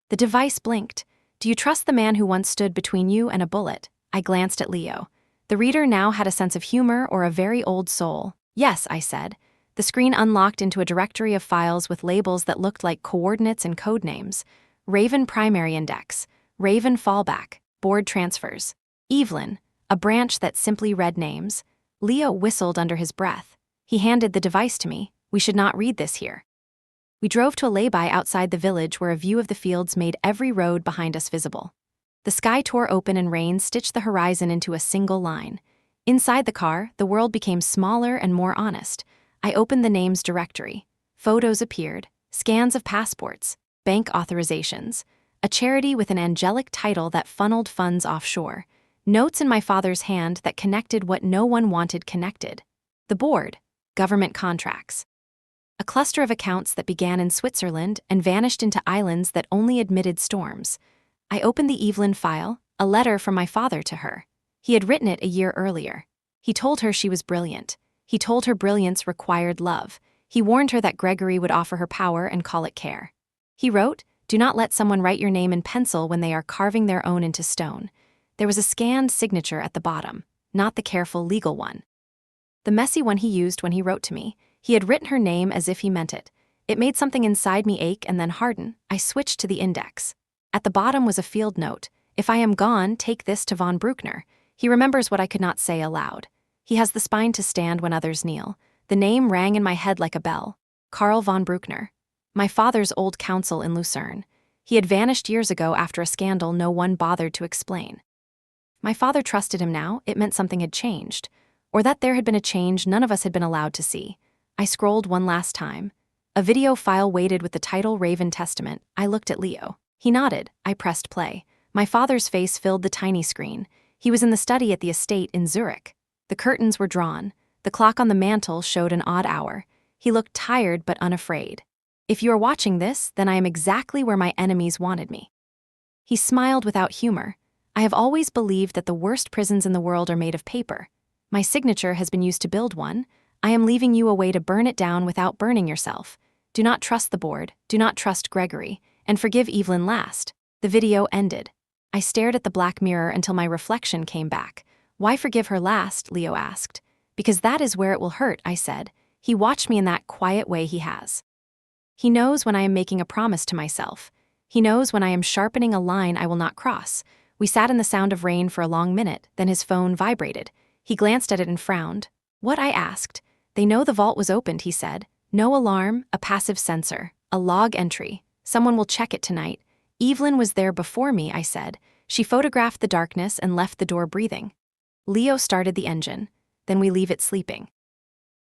The device blinked. "Do you trust the man who once stood between you and a bullet?" I glanced at Leo. The reader now had a sense of humor or a very old soul. "Yes," I said. The screen unlocked into a directory of files with labels that looked like coordinates and code names. Raven primary index, Raven fallback, board transfers. Evelyn, a branch that simply read names. Leo whistled under his breath. He handed the device to me. "We should not read this here." We drove to a lay-by outside the village where a view of the fields made every road behind us visible. The sky tore open and rain stitched the horizon into a single line. Inside the car, the world became smaller and more honest. I opened the names directory. Photos appeared, scans of passports, bank authorizations, a charity with an angelic title that funneled funds offshore, notes in my father's hand that connected what no one wanted connected. The board, government contracts. A cluster of accounts that began in Switzerland and vanished into islands that only admitted storms. I opened the Evelyn file, a letter from my father to her. He had written it a year earlier. He told her she was brilliant. He told her brilliance required love. He warned her that Gregory would offer her power and call it care. He wrote, "Do not let someone write your name in pencil when they are carving their own into stone." There was a scanned signature at the bottom, not the careful legal one. The messy one he used when he wrote to me. He had written her name as if he meant it. It made something inside me ache and then harden. I switched to the index. At the bottom was a field note. "If I am gone, take this to von Bruckner. He remembers what I could not say aloud. He has the spine to stand when others kneel." The name rang in my head like a bell. Karl von Bruckner. My father's old counsel in Lucerne. He had vanished years ago after a scandal no one bothered to explain. My father trusted him now. It meant something had changed. Or that there had been a change none of us had been allowed to see. I scrolled one last time. A video file waited with the title Raven Testament. I looked at Leo. He nodded. I pressed play. My father's face filled the tiny screen. He was in the study at the estate in Zurich. The curtains were drawn. The clock on the mantel showed an odd hour. He looked tired but unafraid. "If you are watching this, then I am exactly where my enemies wanted me." He smiled without humor. "I have always believed that the worst prisons in the world are made of paper. My signature has been used to build one. I am leaving you a way to burn it down without burning yourself. Do not trust the board, do not trust Gregory, and forgive Evelyn last." The video ended. I stared at the black mirror until my reflection came back. "Why forgive her last?" Leo asked. "Because that is where it will hurt," I said. He watched me in that quiet way he has. He knows when I am making a promise to myself. He knows when I am sharpening a line I will not cross. We sat in the sound of rain for a long minute, then his phone vibrated. He glanced at it and frowned. "What?" I asked. "They know the vault was opened," he said. "No alarm, a passive sensor, a log entry. Someone will check it tonight." "Evelyn was there before me," I said. "She photographed the darkness and left the door breathing." Leo started the engine. "Then we leave it sleeping.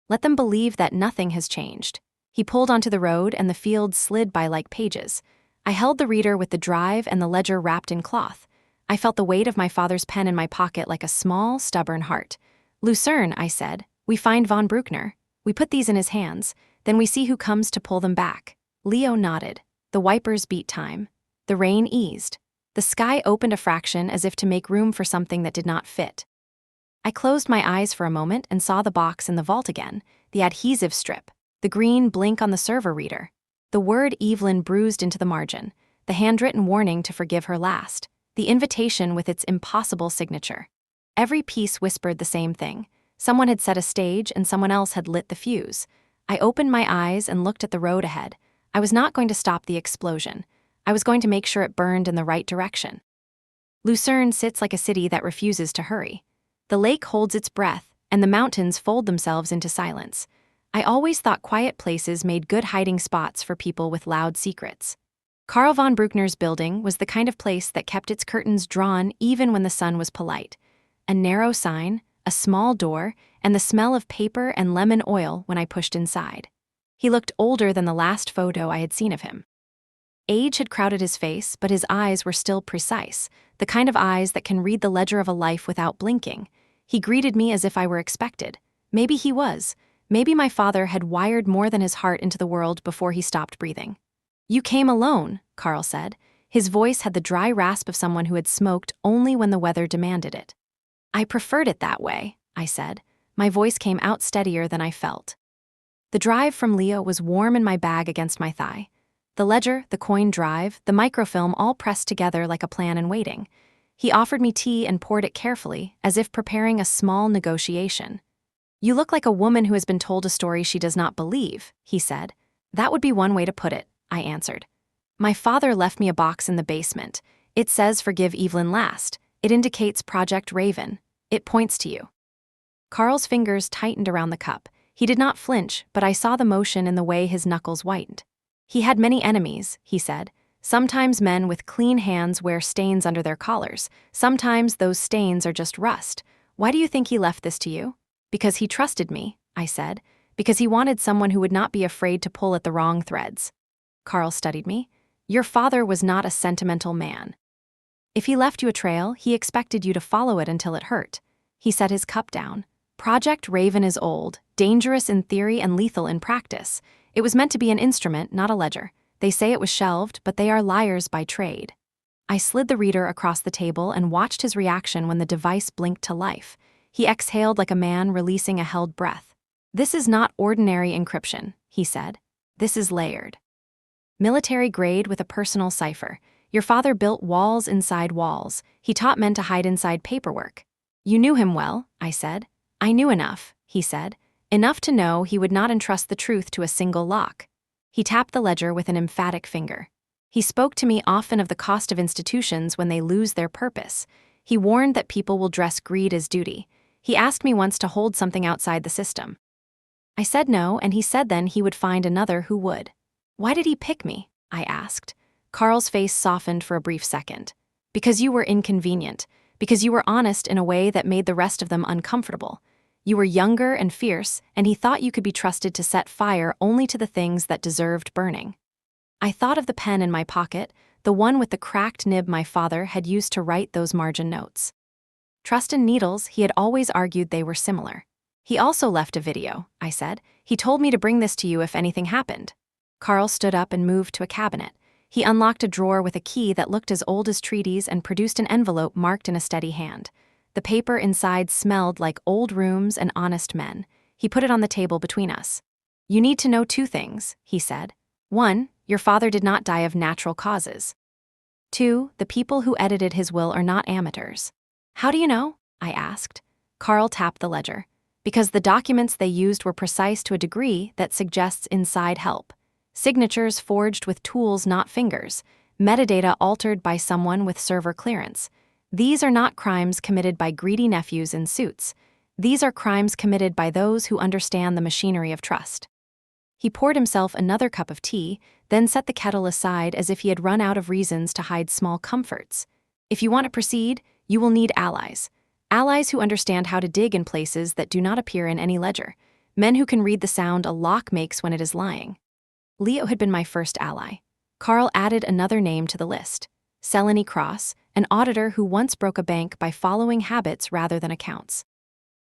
Let them believe that nothing has changed." He pulled onto the road and the fields slid by like pages. I held the reader with the drive and the ledger wrapped in cloth. I felt the weight of my father's pen in my pocket like a small, stubborn heart. "Lucerne," I said. "We find von Bruckner. We put these in his hands. Then we see who comes to pull them back." Leo nodded. The wipers beat time. The rain eased. The sky opened a fraction as if to make room for something that did not fit. I closed my eyes for a moment and saw the box in the vault again, the adhesive strip, the green blink on the server reader. The word Evelyn bruised into the margin, the handwritten warning to forgive her last, the invitation with its impossible signature. Every piece whispered the same thing. Someone had set a stage and someone else had lit the fuse. I opened my eyes and looked at the road ahead. I was not going to stop the explosion. I was going to make sure it burned in the right direction. Lucerne sits like a city that refuses to hurry. The lake holds its breath, and the mountains fold themselves into silence. I always thought quiet places made good hiding spots for people with loud secrets. Karl von Bruckner's building was the kind of place that kept its curtains drawn even when the sun was polite. A narrow sign, a small door, and the smell of paper and lemon oil when I pushed inside. He looked older than the last photo I had seen of him. Age had crowded his face, but his eyes were still precise, the kind of eyes that can read the ledger of a life without blinking. He greeted me as if I were expected. Maybe he was. Maybe my father had wired more than his heart into the world before he stopped breathing. "You came alone," Carl said. His voice had the dry rasp of someone who had smoked only when the weather demanded it. "I preferred it that way," I said. My voice came out steadier than I felt. The drive from Leo was warm in my bag against my thigh. The ledger, the coin drive, the microfilm all pressed together like a plan in waiting. He offered me tea and poured it carefully, as if preparing a small negotiation. "You look like a woman who has been told a story she does not believe," he said. "That would be one way to put it," I answered. "My father left me a box in the basement. It says forgive Evelyn last. It indicates Project Raven. It points to you." Carl's fingers tightened around the cup. He did not flinch, but I saw the motion in the way his knuckles whitened. "He had many enemies," he said. "Sometimes men with clean hands wear stains under their collars. Sometimes those stains are just rust. Why do you think he left this to you?" "Because he trusted me," I said. "Because he wanted someone who would not be afraid to pull at the wrong threads." Carl studied me. "Your father was not a sentimental man. If he left you a trail, he expected you to follow it until it hurt." He set his cup down. "Project Raven is old, dangerous in theory and lethal in practice. It was meant to be an instrument, not a ledger. They say it was shelved, but they are liars by trade." I slid the reader across the table and watched his reaction when the device blinked to life. He exhaled like a man releasing a held breath. "This is not ordinary encryption," he said. "This is layered. Military grade with a personal cipher. Your father built walls inside walls. He taught men to hide inside paperwork." "You knew him well," I said. "I knew enough," he said. "Enough to know he would not entrust the truth to a single lock." He tapped the ledger with an emphatic finger. He spoke to me often of the cost of institutions when they lose their purpose. He warned that people will dress greed as duty. He asked me once to hold something outside the system. I said no, and he said then he would find another who would. "Why did he pick me?" I asked. Carl's face softened for a brief second. "Because you were inconvenient. Because you were honest in a way that made the rest of them uncomfortable. You were younger and fierce, and he thought you could be trusted to set fire only to the things that deserved burning." I thought of the pen in my pocket, the one with the cracked nib my father had used to write those margin notes. Trust and needles, he had always argued they were similar. "He also left a video," I said. "He told me to bring this to you if anything happened." Carl stood up and moved to a cabinet. He unlocked a drawer with a key that looked as old as treaties and produced an envelope marked in a steady hand. The paper inside smelled like old rooms and honest men. He put it on the table between us. "You need to know 2 things," he said. "1, your father did not die of natural causes. 2, the people who edited his will are not amateurs." "How do you know?" I asked. Carl tapped the ledger. "Because the documents they used were precise to a degree that suggests inside help. Signatures forged with tools, not fingers. Metadata altered by someone with server clearance. These are not crimes committed by greedy nephews in suits. These are crimes committed by those who understand the machinery of trust." He poured himself another cup of tea, then set the kettle aside as if he had run out of reasons to hide small comforts. "If you want to proceed, you will need allies. Allies who understand how to dig in places that do not appear in any ledger. Men who can read the sound a lock makes when it is lying." Leo had been my first ally. Carl added another name to the list. Selene Cross, an auditor who once broke a bank by following habits rather than accounts.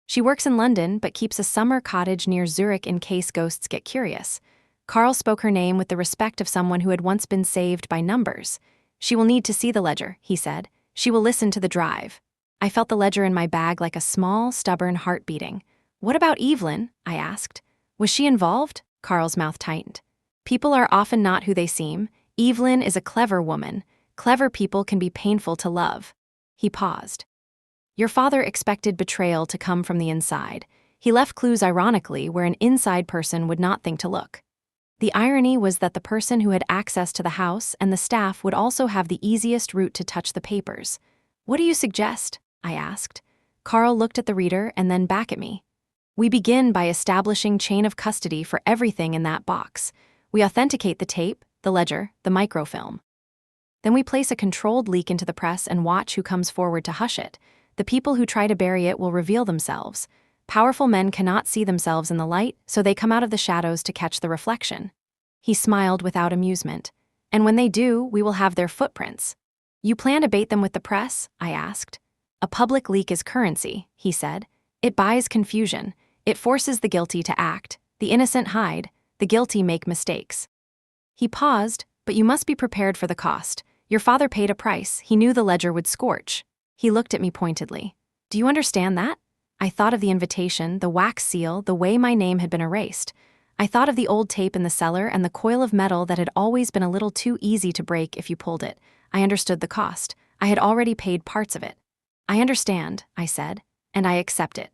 She works in London but keeps a summer cottage near Zurich in case ghosts get curious. Carl spoke her name with the respect of someone who had once been saved by numbers. "She will need to see the ledger," he said. "She will listen to the drive." I felt the ledger in my bag like a small, stubborn heart beating. "What about Evelyn?" I asked. "Was she involved?" Carl's mouth tightened. "People are often not who they seem. Evelyn is a clever woman. Clever people can be painful to love." He paused. "Your father expected betrayal to come from the inside. He left clues ironically where an inside person would not think to look. The irony was that the person who had access to the house and the staff would also have the easiest route to touch the papers." "What do you suggest?" I asked. Carl looked at the reader and then back at me. "We begin by establishing chain of custody for everything in that box. We authenticate the tape, the ledger, the microfilm. Then we place a controlled leak into the press and watch who comes forward to hush it. The people who try to bury it will reveal themselves. Powerful men cannot see themselves in the light, so they come out of the shadows to catch the reflection." He smiled without amusement. "And when they do, we will have their footprints." "You plan to bait them with the press?" I asked. "A public leak is currency," he said. "It buys confusion. It forces the guilty to act, the innocent hide, the guilty make mistakes. He paused, but you must be prepared for the cost. Your father paid a price. He knew the ledger would scorch. He looked at me pointedly. Do you understand that? I thought of the invitation, the wax seal, the way my name had been erased. I thought of the old tape in the cellar and the coil of metal that had always been a little too easy to break if you pulled it. I understood the cost. I had already paid parts of it. I understand, I said, and I accept it.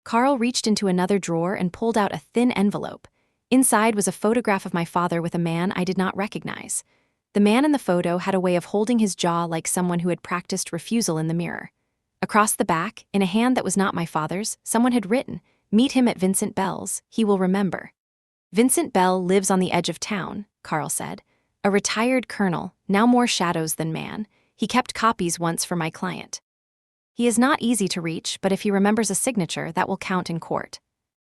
Carl reached into another drawer and pulled out a thin envelope. Inside was a photograph of my father with a man I did not recognize. The man in the photo had a way of holding his jaw like someone who had practiced refusal in the mirror. Across the back, in a hand that was not my father's, someone had written, "Meet him at Vincent Bell's, he will remember." Vincent Bell lives on the edge of town, Carl said. A retired colonel, now more shadows than man. He kept copies once for my client. He is not easy to reach, but if he remembers a signature, that will count in court.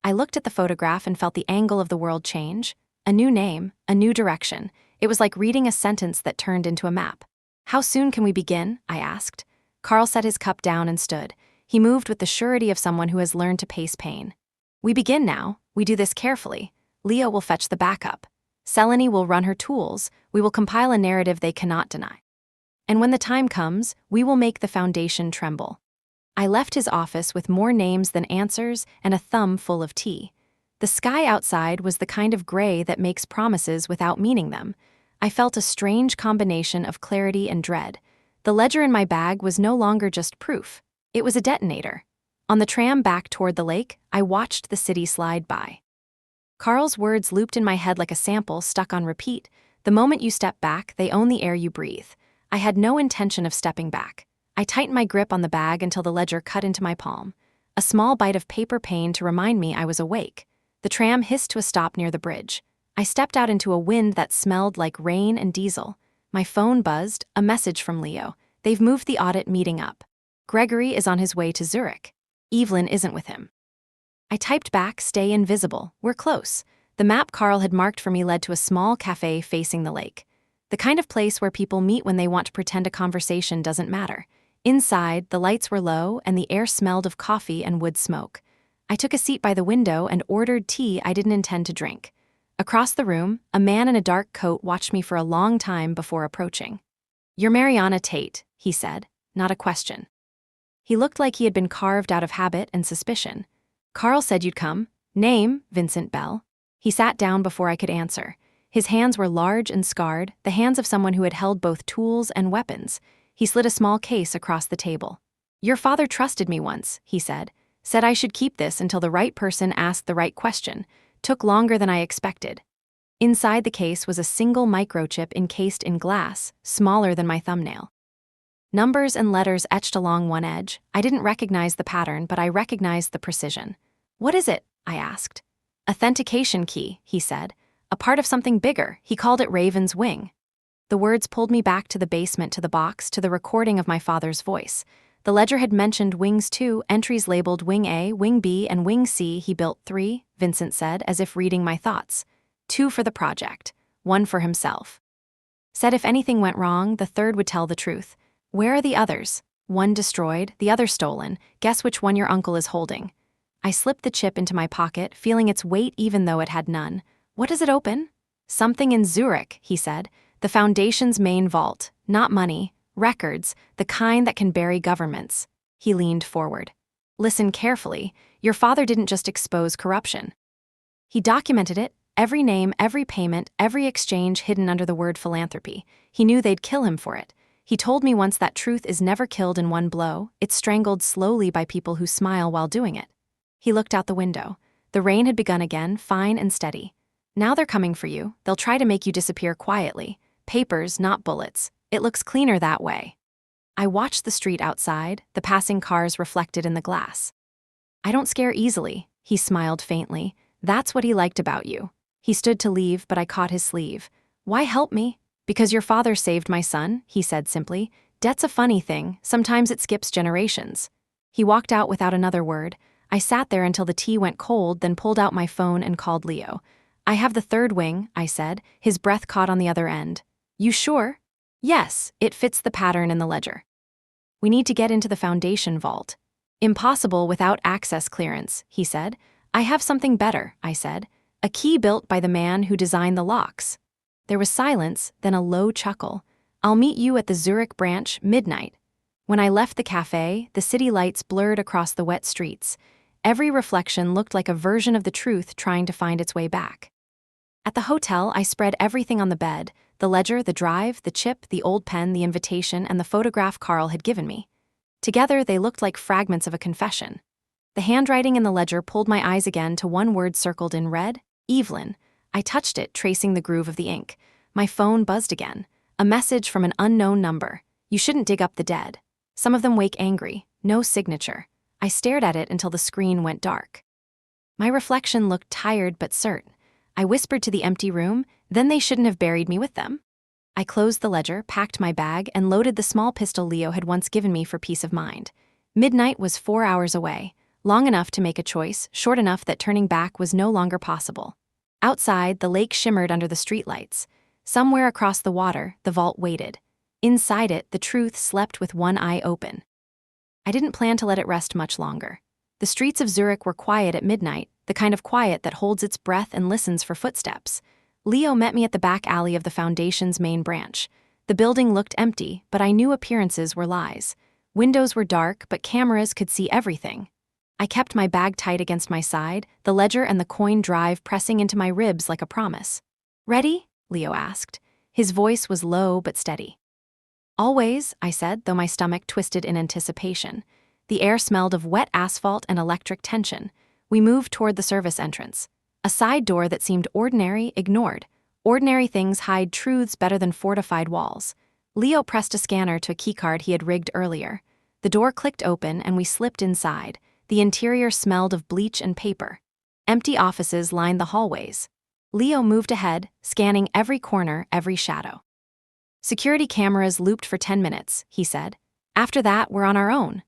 I looked at the photograph and felt the angle of the world change. A new name, a new direction. It was like reading a sentence that turned into a map. How soon can we begin? I asked. Carl set his cup down and stood. He moved with the surety of someone who has learned to pace pain. We begin now. We do this carefully. Leo will fetch the backup. Selene will run her tools. We will compile a narrative they cannot deny. And when the time comes, we will make the foundation tremble. I left his office with more names than answers and a thumb full of tea. The sky outside was the kind of gray that makes promises without meaning them. I felt a strange combination of clarity and dread. The ledger in my bag was no longer just proof. It was a detonator. On the tram back toward the lake, I watched the city slide by. Carl's words looped in my head like a sample stuck on repeat. The moment you step back, they own the air you breathe. I had no intention of stepping back. I tightened my grip on the bag until the ledger cut into my palm. A small bite of paper pain to remind me I was awake. The tram hissed to a stop near the bridge. I stepped out into a wind that smelled like rain and diesel. My phone buzzed, a message from Leo. They've moved the audit meeting up. Gregory is on his way to Zurich. Evelyn isn't with him. I typed back, "Stay invisible. We're close." The map Carl had marked for me led to a small cafe facing the lake. The kind of place where people meet when they want to pretend a conversation doesn't matter. Inside, the lights were low and the air smelled of coffee and wood smoke. I took a seat by the window and ordered tea I didn't intend to drink. Across the room, a man in a dark coat watched me for a long time before approaching. "You're Mariana Tate," he said, not a question. He looked like he had been carved out of habit and suspicion. "Carl said you'd come. Name, Vincent Bell." He sat down before I could answer. His hands were large and scarred, the hands of someone who had held both tools and weapons. He slid a small case across the table. "Your father trusted me once," he said I should keep this until the right person asked the right question. Took longer than I expected. Inside the case was a single microchip encased in glass, smaller than my thumbnail. Numbers and letters etched along one edge. I didn't recognize the pattern, but I recognized the precision. "What is it?" I asked. "Authentication key," he said. "A part of something bigger." He called it Raven's Wing. The words pulled me back to the basement, to the box, to the recording of my father's voice. The ledger had mentioned wings too, entries labeled Wing A, Wing B, and Wing C. He built 3, Vincent said, as if reading my thoughts. 2 for the project, 1 for himself. Said if anything went wrong, the third would tell the truth. "Where are the others?" "One destroyed, the other stolen. Guess which one your uncle is holding." I slipped the chip into my pocket, feeling its weight even though it had none. "What does it open?" "Something in Zurich," he said. "The Foundation's main vault. Not money. Records. The kind that can bury governments." He leaned forward. "Listen carefully. Your father didn't just expose corruption. He documented it. Every name, every payment, every exchange hidden under the word philanthropy. He knew they'd kill him for it. He told me once that truth is never killed in one blow. It's strangled slowly by people who smile while doing it." He looked out the window. The rain had begun again, fine and steady. "Now they're coming for you. They'll try to make you disappear quietly. Papers, not bullets. It looks cleaner that way." I watched the street outside, the passing cars reflected in the glass. "I don't scare easily," he smiled faintly. "That's what he liked about you." He stood to leave, but I caught his sleeve. "Why help me?" "Because your father saved my son," he said simply. "Debt's a funny thing. Sometimes it skips generations." He walked out without another word. I sat there until the tea went cold, then pulled out my phone and called Leo. "I have the third wing," I said. His breath caught on the other end. "You sure?" "Yes, it fits the pattern in the ledger." "We need to get into the Foundation vault." Impossible without access clearance, he said. I have something better, I said. A key built by the man who designed the locks. There was silence, then a low chuckle. I'll meet you at the Zurich branch, midnight. When I left the cafe, the city lights blurred across the wet streets. Every reflection looked like a version of the truth trying to find its way back. At the hotel, I spread everything on the bed: the ledger, the drive, the chip, the old pen, the invitation, and the photograph Carl had given me. Together, they looked like fragments of a confession. The handwriting in the ledger pulled my eyes again to one word circled in red: Evelyn. I touched it, tracing the groove of the ink. My phone buzzed again. A message from an unknown number. You shouldn't dig up the dead. Some of them wake angry. No signature. I stared at it until the screen went dark. My reflection looked tired but certain. I whispered to the empty room, then they shouldn't have buried me with them. I closed the ledger, packed my bag, and loaded the small pistol Leo had once given me for peace of mind. Midnight was 4 hours away, long enough to make a choice, short enough that turning back was no longer possible. Outside, the lake shimmered under the streetlights. Somewhere across the water, the vault waited. Inside it, the truth slept with one eye open. I didn't plan to let it rest much longer. The streets of Zurich were quiet at midnight, the kind of quiet that holds its breath and listens for footsteps. Leo met me at the back alley of the Foundation's main branch. The building looked empty, but I knew appearances were lies. Windows were dark, but cameras could see everything. I kept my bag tight against my side, the ledger and the coin drive pressing into my ribs like a promise. "Ready?" Leo asked. His voice was low but steady. "Always," I said, though my stomach twisted in anticipation. The air smelled of wet asphalt and electric tension. We moved toward the service entrance. A side door that seemed ordinary, ignored. Ordinary things hide truths better than fortified walls. Leo pressed a scanner to a keycard he had rigged earlier. The door clicked open and we slipped inside. The interior smelled of bleach and paper. Empty offices lined the hallways. Leo moved ahead, scanning every corner, every shadow. "Security cameras looped for 10 minutes, he said. "After that, we're on our own."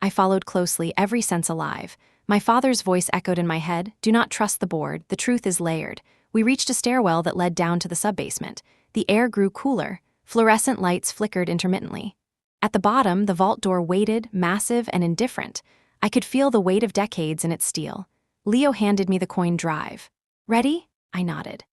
I followed closely, every sense alive. My father's voice echoed in my head: "Do not trust the board, the truth is layered." We reached a stairwell that led down to the subbasement. The air grew cooler. Fluorescent lights flickered intermittently. At the bottom, the vault door waited, massive and indifferent. I could feel the weight of decades in its steel. Leo handed me the coin drive. "Ready?" I nodded.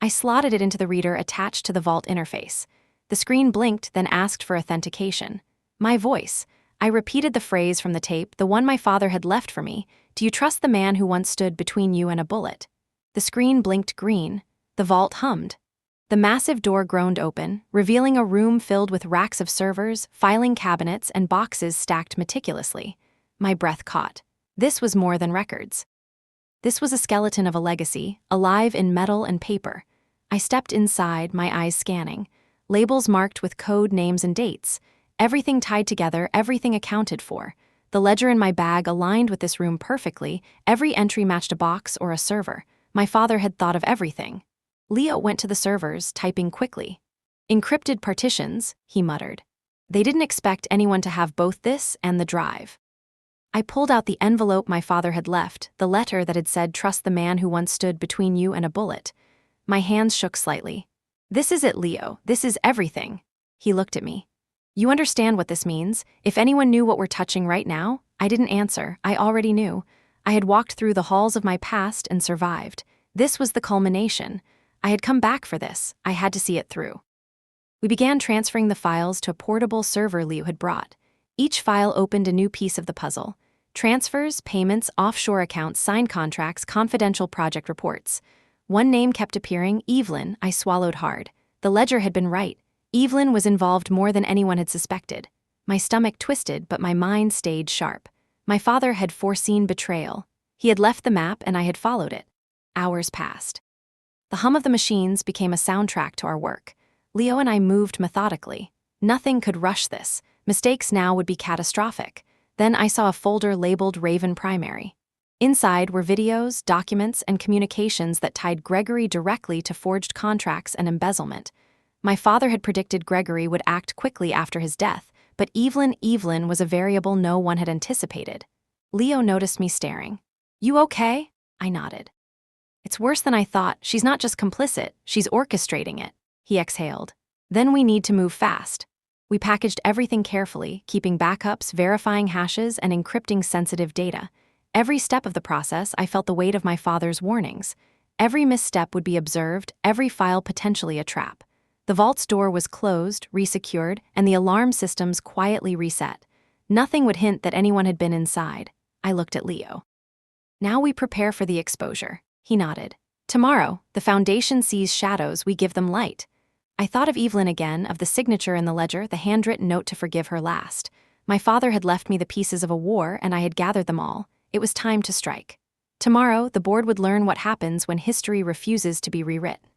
I slotted it into the reader attached to the vault interface. The screen blinked, then asked for authentication. My voice. I repeated the phrase from the tape, the one my father had left for me. "Do you trust the man who once stood between you and a bullet?" The screen blinked green. The vault hummed. The massive door groaned open, revealing a room filled with racks of servers, filing cabinets, and boxes stacked meticulously. My breath caught. This was more than records. This was a skeleton of a legacy, alive in metal and paper. I stepped inside, my eyes scanning. Labels marked with code names and dates. Everything tied together, everything accounted for. The ledger in my bag aligned with this room perfectly. Every entry matched a box or a server. My father had thought of everything. Leo went to the servers, typing quickly. "Encrypted partitions," he muttered. They didn't expect anyone to have both this and the drive. I pulled out the envelope my father had left, the letter that had said, "Trust the man who once stood between you and a bullet." My hands shook slightly. "This is it, Leo. This is everything." He looked at me. "You understand what this means? If anyone knew what we're touching right now?" I didn't answer. I already knew. I had walked through the halls of my past and survived. This was the culmination. I had come back for this. I had to see it through. We began transferring the files to a portable server Leo had brought. Each file opened a new piece of the puzzle. Transfers, payments, offshore accounts, signed contracts, confidential project reports. One name kept appearing: Evelyn. I swallowed hard. The ledger had been right. Evelyn was involved more than anyone had suspected. My stomach twisted, but my mind stayed sharp. My father had foreseen betrayal. He had left the map and I had followed it. Hours passed. The hum of the machines became a soundtrack to our work. Leo and I moved methodically. Nothing could rush this. Mistakes now would be catastrophic. Then I saw a folder labeled Raven Primary. Inside were videos, documents, and communications that tied Gregory directly to forged contracts and embezzlement. My father had predicted Gregory would act quickly after his death, but Evelyn was a variable no one had anticipated. Leo noticed me staring. "You okay?" I nodded. "It's worse than I thought. She's not just complicit, she's orchestrating it." He exhaled. "Then we need to move fast." We packaged everything carefully, keeping backups, verifying hashes, and encrypting sensitive data. Every step of the process, I felt the weight of my father's warnings. Every misstep would be observed, every file potentially a trap. The vault's door was closed, resecured, and the alarm systems quietly reset. Nothing would hint that anyone had been inside. I looked at Leo. Now we prepare for the exposure. He nodded. Tomorrow, the Foundation sees shadows, we give them light. I thought of Evelyn again, of the signature in the ledger, the handwritten note to forgive her last. My father had left me the pieces of a war, and I had gathered them all. It was time to strike. Tomorrow, the board would learn what happens when history refuses to be rewritten.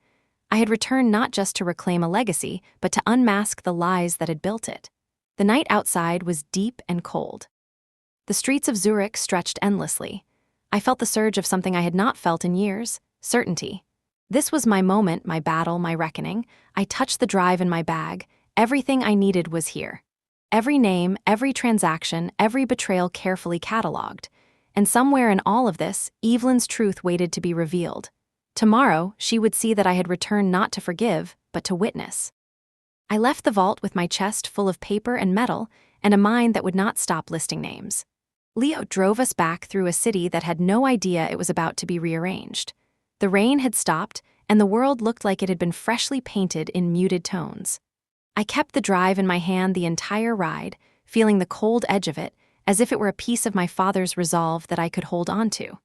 I had returned not just to reclaim a legacy, but to unmask the lies that had built it. The night outside was deep and cold. The streets of Zurich stretched endlessly. I felt the surge of something I had not felt in years: certainty. This was my moment, my battle, my reckoning. I touched the drive in my bag. Everything I needed was here. Every name, every transaction, every betrayal carefully catalogued. And somewhere in all of this, Evelyn's truth waited to be revealed. Tomorrow, she would see that I had returned not to forgive, but to witness. I left the vault with my chest full of paper and metal, and a mind that would not stop listing names. Leo drove us back through a city that had no idea it was about to be rearranged. The rain had stopped, and the world looked like it had been freshly painted in muted tones. I kept the drive in my hand the entire ride, feeling the cold edge of it, as if it were a piece of my father's resolve that I could hold on to.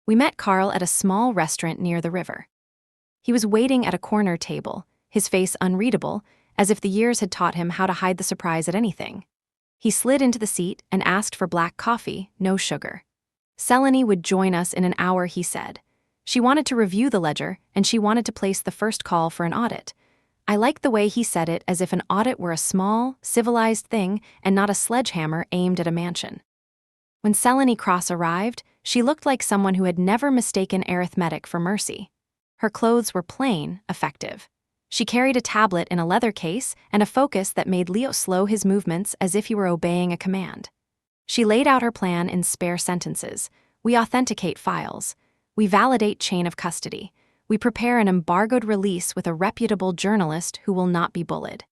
We met Carl at a small restaurant near the river. He was waiting at a corner table, his face unreadable, as if the years had taught him how to hide the surprise at anything. He slid into the seat and asked for black coffee, no sugar. Selene would join us in an hour, he said. She wanted to review the ledger, and she wanted to place the first call for an audit. I liked the way he said it, as if an audit were a small, civilized thing and not a sledgehammer aimed at a mansion. When Selene Cross arrived, she looked like someone who had never mistaken arithmetic for mercy. Her clothes were plain, effective. She carried a tablet in a leather case and a focus that made Leo slow his movements as if he were obeying a command. She laid out her plan in spare sentences. We authenticate files. We validate chain of custody. We prepare an embargoed release with a reputable journalist who will not be bullied.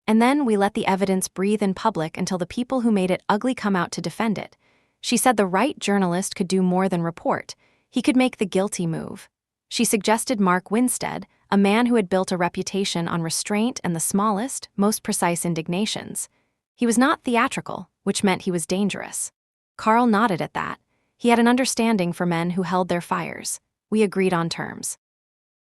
And then we let the evidence breathe in public until the people who made it ugly come out to defend it. She said the right journalist could do more than report. He could make the guilty move. She suggested Mark Winstead, a man who had built a reputation on restraint and the smallest, most precise indignations. He was not theatrical, which meant he was dangerous. Carl nodded at that. He had an understanding for men who held their fires. We agreed on terms.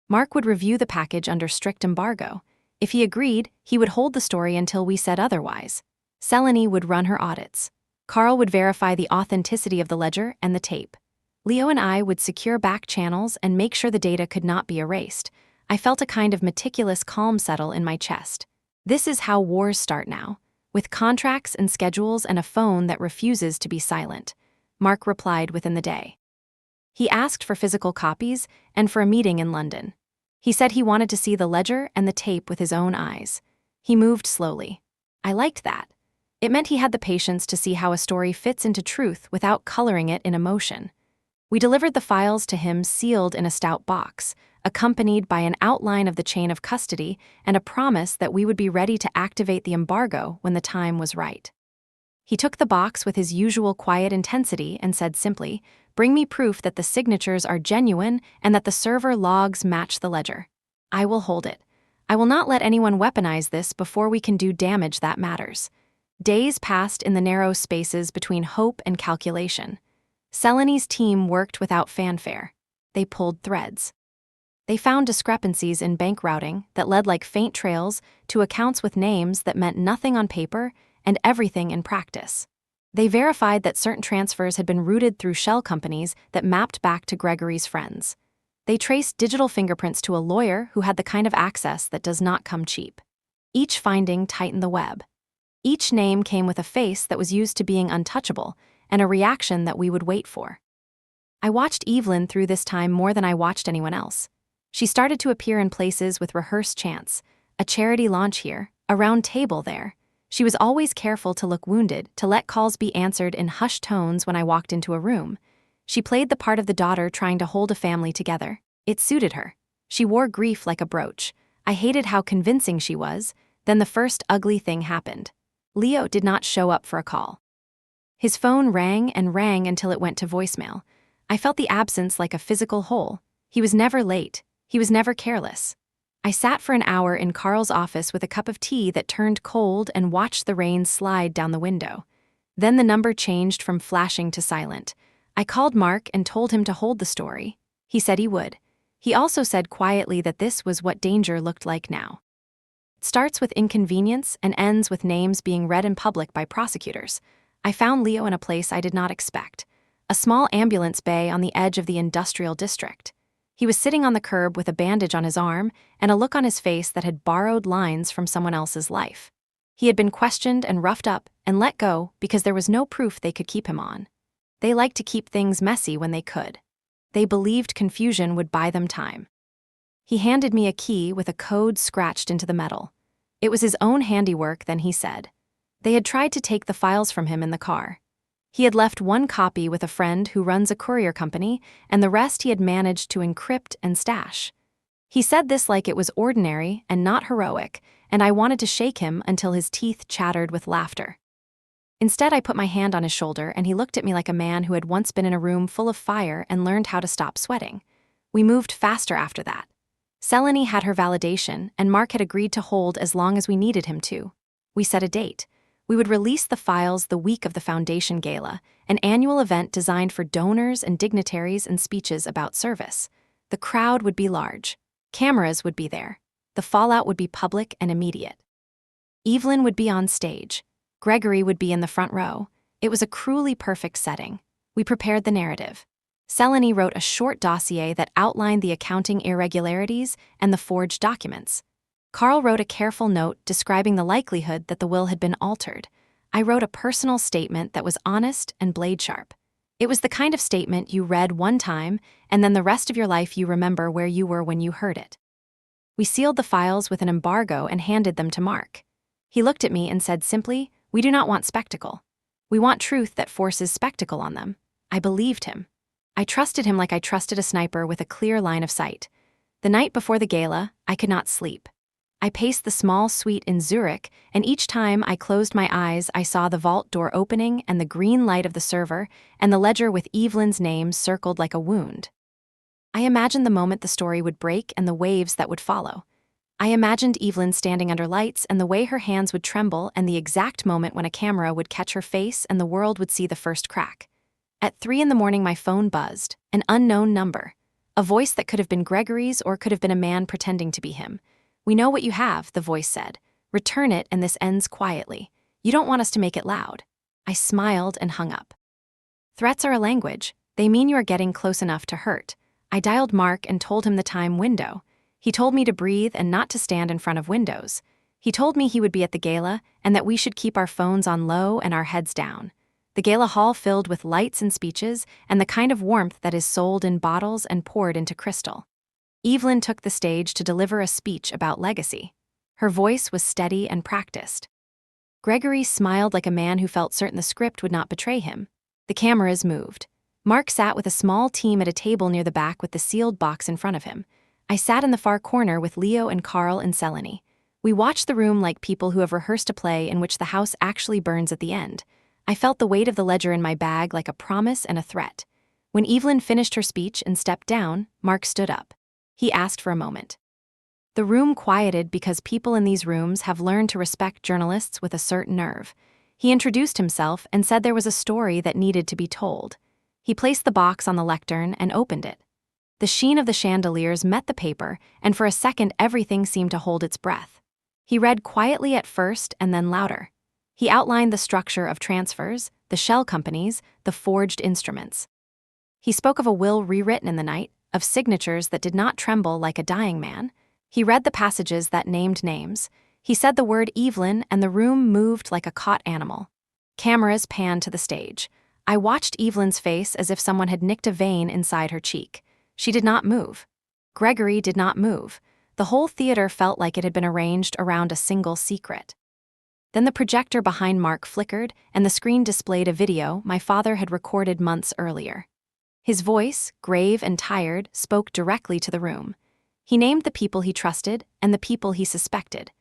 Mark would review the package under strict embargo. If he agreed, he would hold the story until we said otherwise. Selene would run her audits. Carl would verify the authenticity of the ledger and the tape. Leo and I would secure back channels and make sure the data could not be erased. I felt a kind of meticulous calm settle in my chest. This is how wars start now, with contracts and schedules and a phone that refuses to be silent. Mark replied within the day. He asked for physical copies and for a meeting in London. He said he wanted to see the ledger and the tape with his own eyes. He moved slowly. I liked that. It meant he had the patience to see how a story fits into truth without coloring it in emotion. We delivered the files to him sealed in a stout box, accompanied by an outline of the chain of custody and a promise that we would be ready to activate the embargo when the time was right. He took the box with his usual quiet intensity and said simply, "Bring me proof that the signatures are genuine and that the server logs match the ledger. I will hold it. I will not let anyone weaponize this before we can do damage that matters." Days passed in the narrow spaces between hope and calculation. Selene's team worked without fanfare. They pulled threads. They found discrepancies in bank routing that led like faint trails to accounts with names that meant nothing on paper and everything in practice. They verified that certain transfers had been routed through shell companies that mapped back to Gregory's friends. They traced digital fingerprints to a lawyer who had the kind of access that does not come cheap. Each finding tightened the web. Each name came with a face that was used to being untouchable and a reaction that we would wait for. I watched Evelyn through this time more than I watched anyone else. She started to appear in places with rehearsed chants, a charity launch here, a round table there. She was always careful to look wounded, to let calls be answered in hushed tones when I walked into a room. She played the part of the daughter trying to hold a family together. It suited her. She wore grief like a brooch. I hated how convincing she was, Then the first ugly thing happened. Leo did not show up for a call. His phone rang and rang until it went to voicemail. I felt the absence like a physical hole. He was never late. He was never careless. I sat for an hour in Carl's office with a cup of tea that turned cold and watched the rain slide down the window. Then the number changed from flashing to silent. I called Mark and told him to hold the story. He said he would. He also said quietly that this was what danger looked like now. It starts with inconvenience and ends with names being read in public by prosecutors. I found Leo in a place I did not expect. A small ambulance bay on the edge of the industrial district. He was sitting on the curb with a bandage on his arm and a look on his face that had borrowed lines from someone else's life. He had been questioned and roughed up and let go because there was no proof they could keep him on. They liked to keep things messy when they could. They believed confusion would buy them time. He handed me a key with a code scratched into the metal. It was his own handiwork, then he said. They had tried to take the files from him in the car. He had left one copy with a friend who runs a courier company, and the rest he had managed to encrypt and stash. He said this like it was ordinary and not heroic, and I wanted to shake him until his teeth chattered with laughter. Instead, I put my hand on his shoulder, and he looked at me like a man who had once been in a room full of fire and learned how to stop sweating. We moved faster after that. Selene had her validation, and Mark had agreed to hold as long as we needed him to. We set a date. We would release the files the week of the Foundation Gala, an annual event designed for donors and dignitaries and speeches about service. The crowd would be large. Cameras would be there. The fallout would be public and immediate. Evelyn would be on stage. Gregory would be in the front row. It was a cruelly perfect setting. We prepared the narrative. Selene wrote a short dossier that outlined the accounting irregularities and the forged documents. Carl wrote a careful note describing the likelihood that the will had been altered. I wrote a personal statement that was honest and blade-sharp. It was the kind of statement you read one time, and then the rest of your life you remember where you were when you heard it. We sealed the files with an embargo and handed them to Mark. He looked at me and said simply, "We do not want spectacle. We want truth that forces spectacle on them." I believed him. I trusted him like I trusted a sniper with a clear line of sight. The night before the gala, I could not sleep. I paced the small suite in Zurich, and each time I closed my eyes, I saw the vault door opening and the green light of the server and the ledger with Evelyn's name circled like a wound. I imagined the moment the story would break and the waves that would follow. I imagined Evelyn standing under lights and the way her hands would tremble and the exact moment when a camera would catch her face and the world would see the first crack. At 3 a.m, my phone buzzed, an unknown number. A voice that could have been Gregory's or could have been a man pretending to be him. "We know what you have," the voice said. "Return it and this ends quietly. You don't want us to make it loud." I smiled and hung up. Threats are a language. They mean you are getting close enough to hurt. I dialed Mark and told him the time window. He told me to breathe and not to stand in front of windows. He told me he would be at the gala and that we should keep our phones on low and our heads down. The gala hall filled with lights and speeches and the kind of warmth that is sold in bottles and poured into crystal. Evelyn took the stage to deliver a speech about legacy. Her voice was steady and practiced. Gregory smiled like a man who felt certain the script would not betray him. The cameras moved. Mark sat with a small team at a table near the back with the sealed box in front of him. I sat in the far corner with Leo and Carl and Selene. We watched the room like people who have rehearsed a play in which the house actually burns at the end. I felt the weight of the ledger in my bag like a promise and a threat. When Evelyn finished her speech and stepped down, Mark stood up. He asked for a moment. The room quieted because people in these rooms have learned to respect journalists with a certain nerve. He introduced himself and said there was a story that needed to be told. He placed the box on the lectern and opened it. The sheen of the chandeliers met the paper, and for a second everything seemed to hold its breath. He read quietly at first and then louder. He outlined the structure of transfers, the shell companies, the forged instruments. He spoke of a will rewritten in the night, of signatures that did not tremble like a dying man. He read the passages that named names. He said the word Evelyn and the room moved like a caught animal. Cameras panned to the stage. I watched Evelyn's face as if someone had nicked a vein inside her cheek. She did not move. Gregory did not move. The whole theater felt like it had been arranged around a single secret. Then the projector behind Mark flickered, and the screen displayed a video my father had recorded months earlier. His voice, grave and tired, spoke directly to the room. He named the people he trusted and the people he suspected.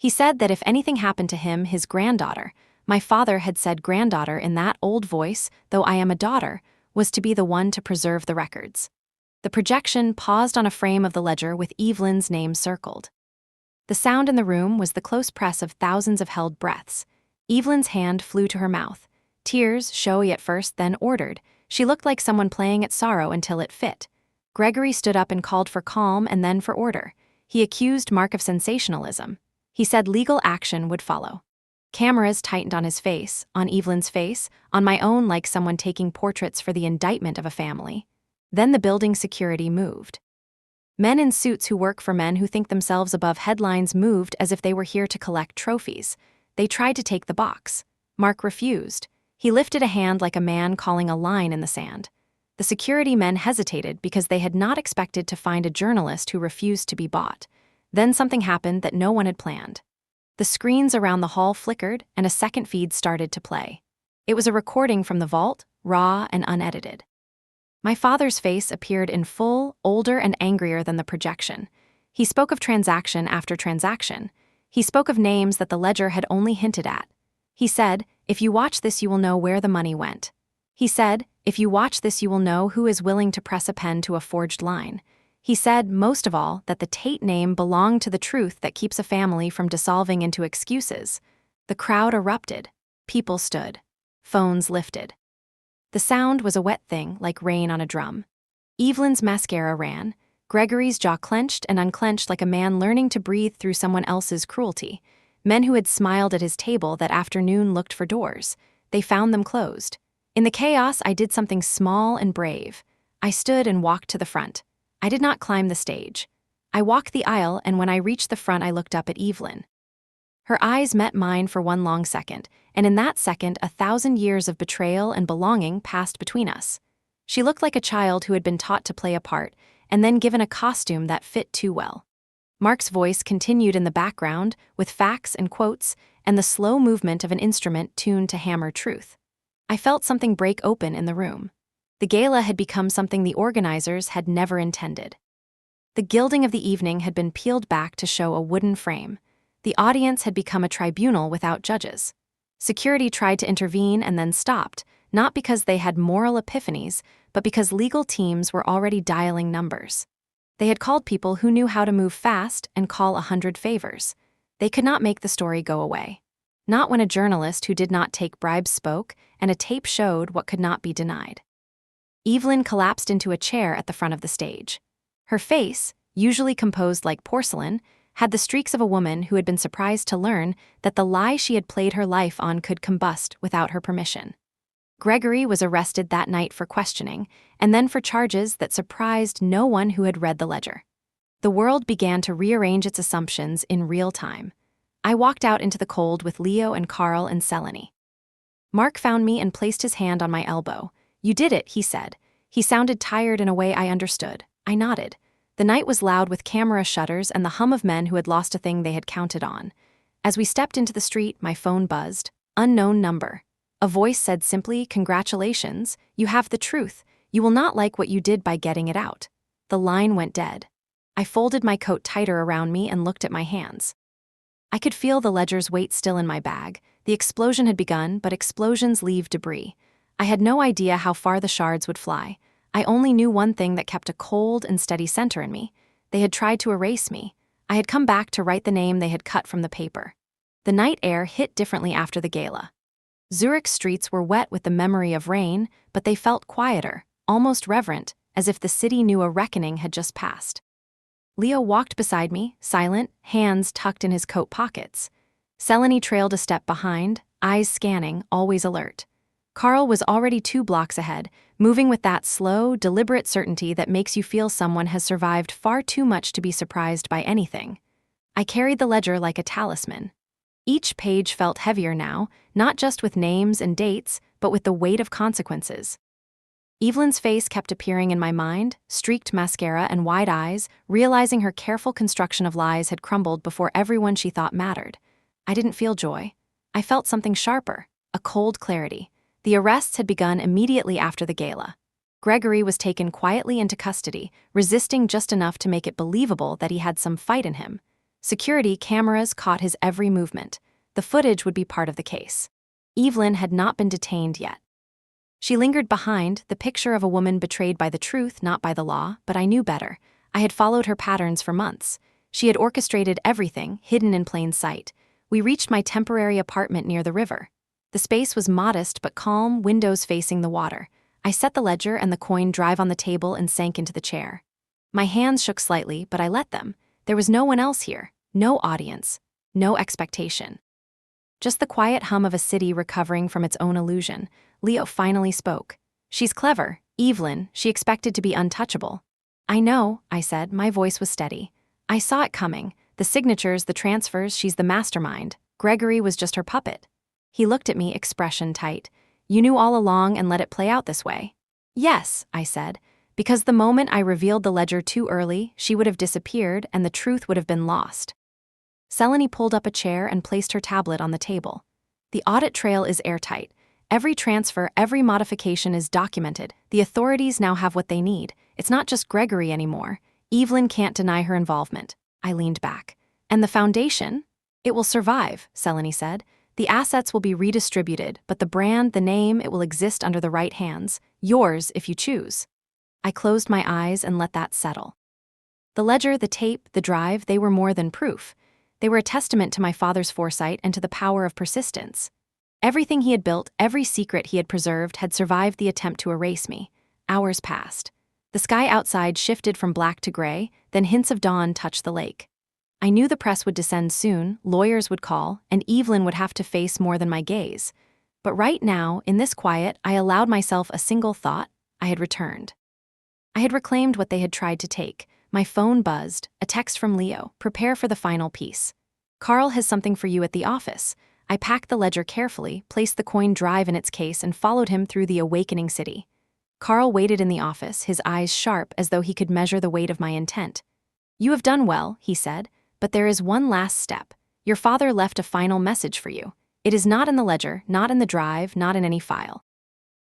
He said that if anything happened to him, his granddaughter, my father had said granddaughter in that old voice, though I am a daughter, was to be the one to preserve the records. The projection paused on a frame of the ledger with Evelyn's name circled. The sound in the room was the close press of thousands of held breaths. Evelyn's hand flew to her mouth. Tears, showy at first, then ordered. She looked like someone playing at sorrow until it fit. Gregory stood up and called for calm and then for order. He accused Mark of sensationalism. He said legal action would follow. Cameras tightened on his face, on Evelyn's face, on my own, like someone taking portraits for the indictment of a family. Then the building security moved. Men in suits who work for men who think themselves above headlines moved as if they were here to collect trophies. They tried to take the box. Mark refused. He lifted a hand like a man calling a line in the sand. The security men hesitated because they had not expected to find a journalist who refused to be bought. Then something happened that no one had planned. The screens around the hall flickered and a second feed started to play. It was a recording from the vault, raw and unedited. My father's face appeared in full, older and angrier than the projection. He spoke of transaction after transaction. He spoke of names that the ledger had only hinted at. He said, "If you watch this, you will know where the money went." He said, "If you watch this, you will know who is willing to press a pen to a forged line." He said, most of all, that the Tate name belonged to the truth that keeps a family from dissolving into excuses. The crowd erupted. People stood. Phones lifted. The sound was a wet thing, like rain on a drum. Evelyn's mascara ran. Gregory's jaw clenched and unclenched like a man learning to breathe through someone else's cruelty. Men who had smiled at his table that afternoon looked for doors. They found them closed. In the chaos, I did something small and brave. I stood and walked to the front. I did not climb the stage. I walked the aisle, and when I reached the front, I looked up at Evelyn. Her eyes met mine for one long second, and in that second, 1,000 years of betrayal and belonging passed between us. She looked like a child who had been taught to play a part, and then given a costume that fit too well. Mark's voice continued in the background, with facts and quotes, and the slow movement of an instrument tuned to hammer truth. I felt something break open in the room. The gala had become something the organizers had never intended. The gilding of the evening had been peeled back to show a wooden frame. The audience had become a tribunal without judges. Security tried to intervene and then stopped, not because they had moral epiphanies, but because legal teams were already dialing numbers. They had called people who knew how to move fast and call 100 favors. They could not make the story go away. Not when a journalist who did not take bribes spoke and a tape showed what could not be denied. Evelyn collapsed into a chair at the front of the stage. Her face, usually composed like porcelain, had the streaks of a woman who had been surprised to learn that the lie she had played her life on could combust without her permission. Gregory was arrested that night for questioning, and then for charges that surprised no one who had read the ledger. The world began to rearrange its assumptions in real time. I walked out into the cold with Leo and Carl and Selene. Mark found me and placed his hand on my elbow. "You did it," he said. He sounded tired in a way I understood. I nodded. The night was loud with camera shutters and the hum of men who had lost a thing they had counted on. As we stepped into the street, my phone buzzed. Unknown number. A voice said simply, "Congratulations, you have the truth. You will not like what you did by getting it out." The line went dead. I folded my coat tighter around me and looked at my hands. I could feel the ledger's weight still in my bag. The explosion had begun, but explosions leave debris. I had no idea how far the shards would fly. I only knew one thing that kept a cold and steady center in me. They had tried to erase me. I had come back to write the name they had cut from the paper. The night air hit differently after the gala. Zurich's streets were wet with the memory of rain, but they felt quieter, almost reverent, as if the city knew a reckoning had just passed. Leo walked beside me, silent, hands tucked in his coat pockets. Selene trailed a step behind, eyes scanning, always alert. Carl was already 2 blocks ahead, moving with that slow, deliberate certainty that makes you feel someone has survived far too much to be surprised by anything. I carried the ledger like a talisman. Each page felt heavier now, not just with names and dates, but with the weight of consequences. Evelyn's face kept appearing in my mind, streaked mascara and wide eyes, realizing her careful construction of lies had crumbled before everyone she thought mattered. I didn't feel joy. I felt something sharper, a cold clarity. The arrests had begun immediately after the gala. Gregory was taken quietly into custody, resisting just enough to make it believable that he had some fight in him. Security cameras caught his every movement. The footage would be part of the case. Evelyn had not been detained yet. She lingered behind, the picture of a woman betrayed by the truth, not by the law, but I knew better. I had followed her patterns for months. She had orchestrated everything, hidden in plain sight. We reached my temporary apartment near the river. The space was modest but calm, windows facing the water. I set the ledger and the coin drive on the table and sank into the chair. My hands shook slightly, but I let them. There was no one else here, no audience, no expectation. Just the quiet hum of a city recovering from its own illusion. Leo finally spoke. "She's clever, Evelyn, she expected to be untouchable." "I know," I said, my voice was steady. "I saw it coming. The signatures, the transfers, she's the mastermind. Gregory was just her puppet." He looked at me, expression tight. "You knew all along and let it play out this way?" "Yes," I said, "because the moment I revealed the ledger too early, she would have disappeared and the truth would have been lost." Selene pulled up a chair and placed her tablet on the table. "The audit trail is airtight. Every transfer, every modification is documented. The authorities now have what they need. It's not just Gregory anymore. Evelyn can't deny her involvement." I leaned back. "And the foundation? It will survive," Selene said. "The assets will be redistributed, but the brand, the name, it will exist under the right hands. Yours, if you choose." I closed my eyes and let that settle. The ledger, the tape, the drive, they were more than proof. They were a testament to my father's foresight and to the power of persistence. Everything he had built, every secret he had preserved, had survived the attempt to erase me. Hours passed. The sky outside shifted from black to gray, then hints of dawn touched the lake. I knew the press would descend soon, lawyers would call, and Evelyn would have to face more than my gaze. But right now, in this quiet, I allowed myself a single thought. I had returned. I had reclaimed what they had tried to take. My phone buzzed, a text from Leo, "Prepare for the final piece. Carl has something for you at the office." I packed the ledger carefully, placed the coin drive in its case, and followed him through the awakening city. Carl waited in the office, his eyes sharp as though he could measure the weight of my intent. "You have done well," he said, "but there is one last step. Your father left a final message for you. It is not in the ledger, not in the drive, not in any file.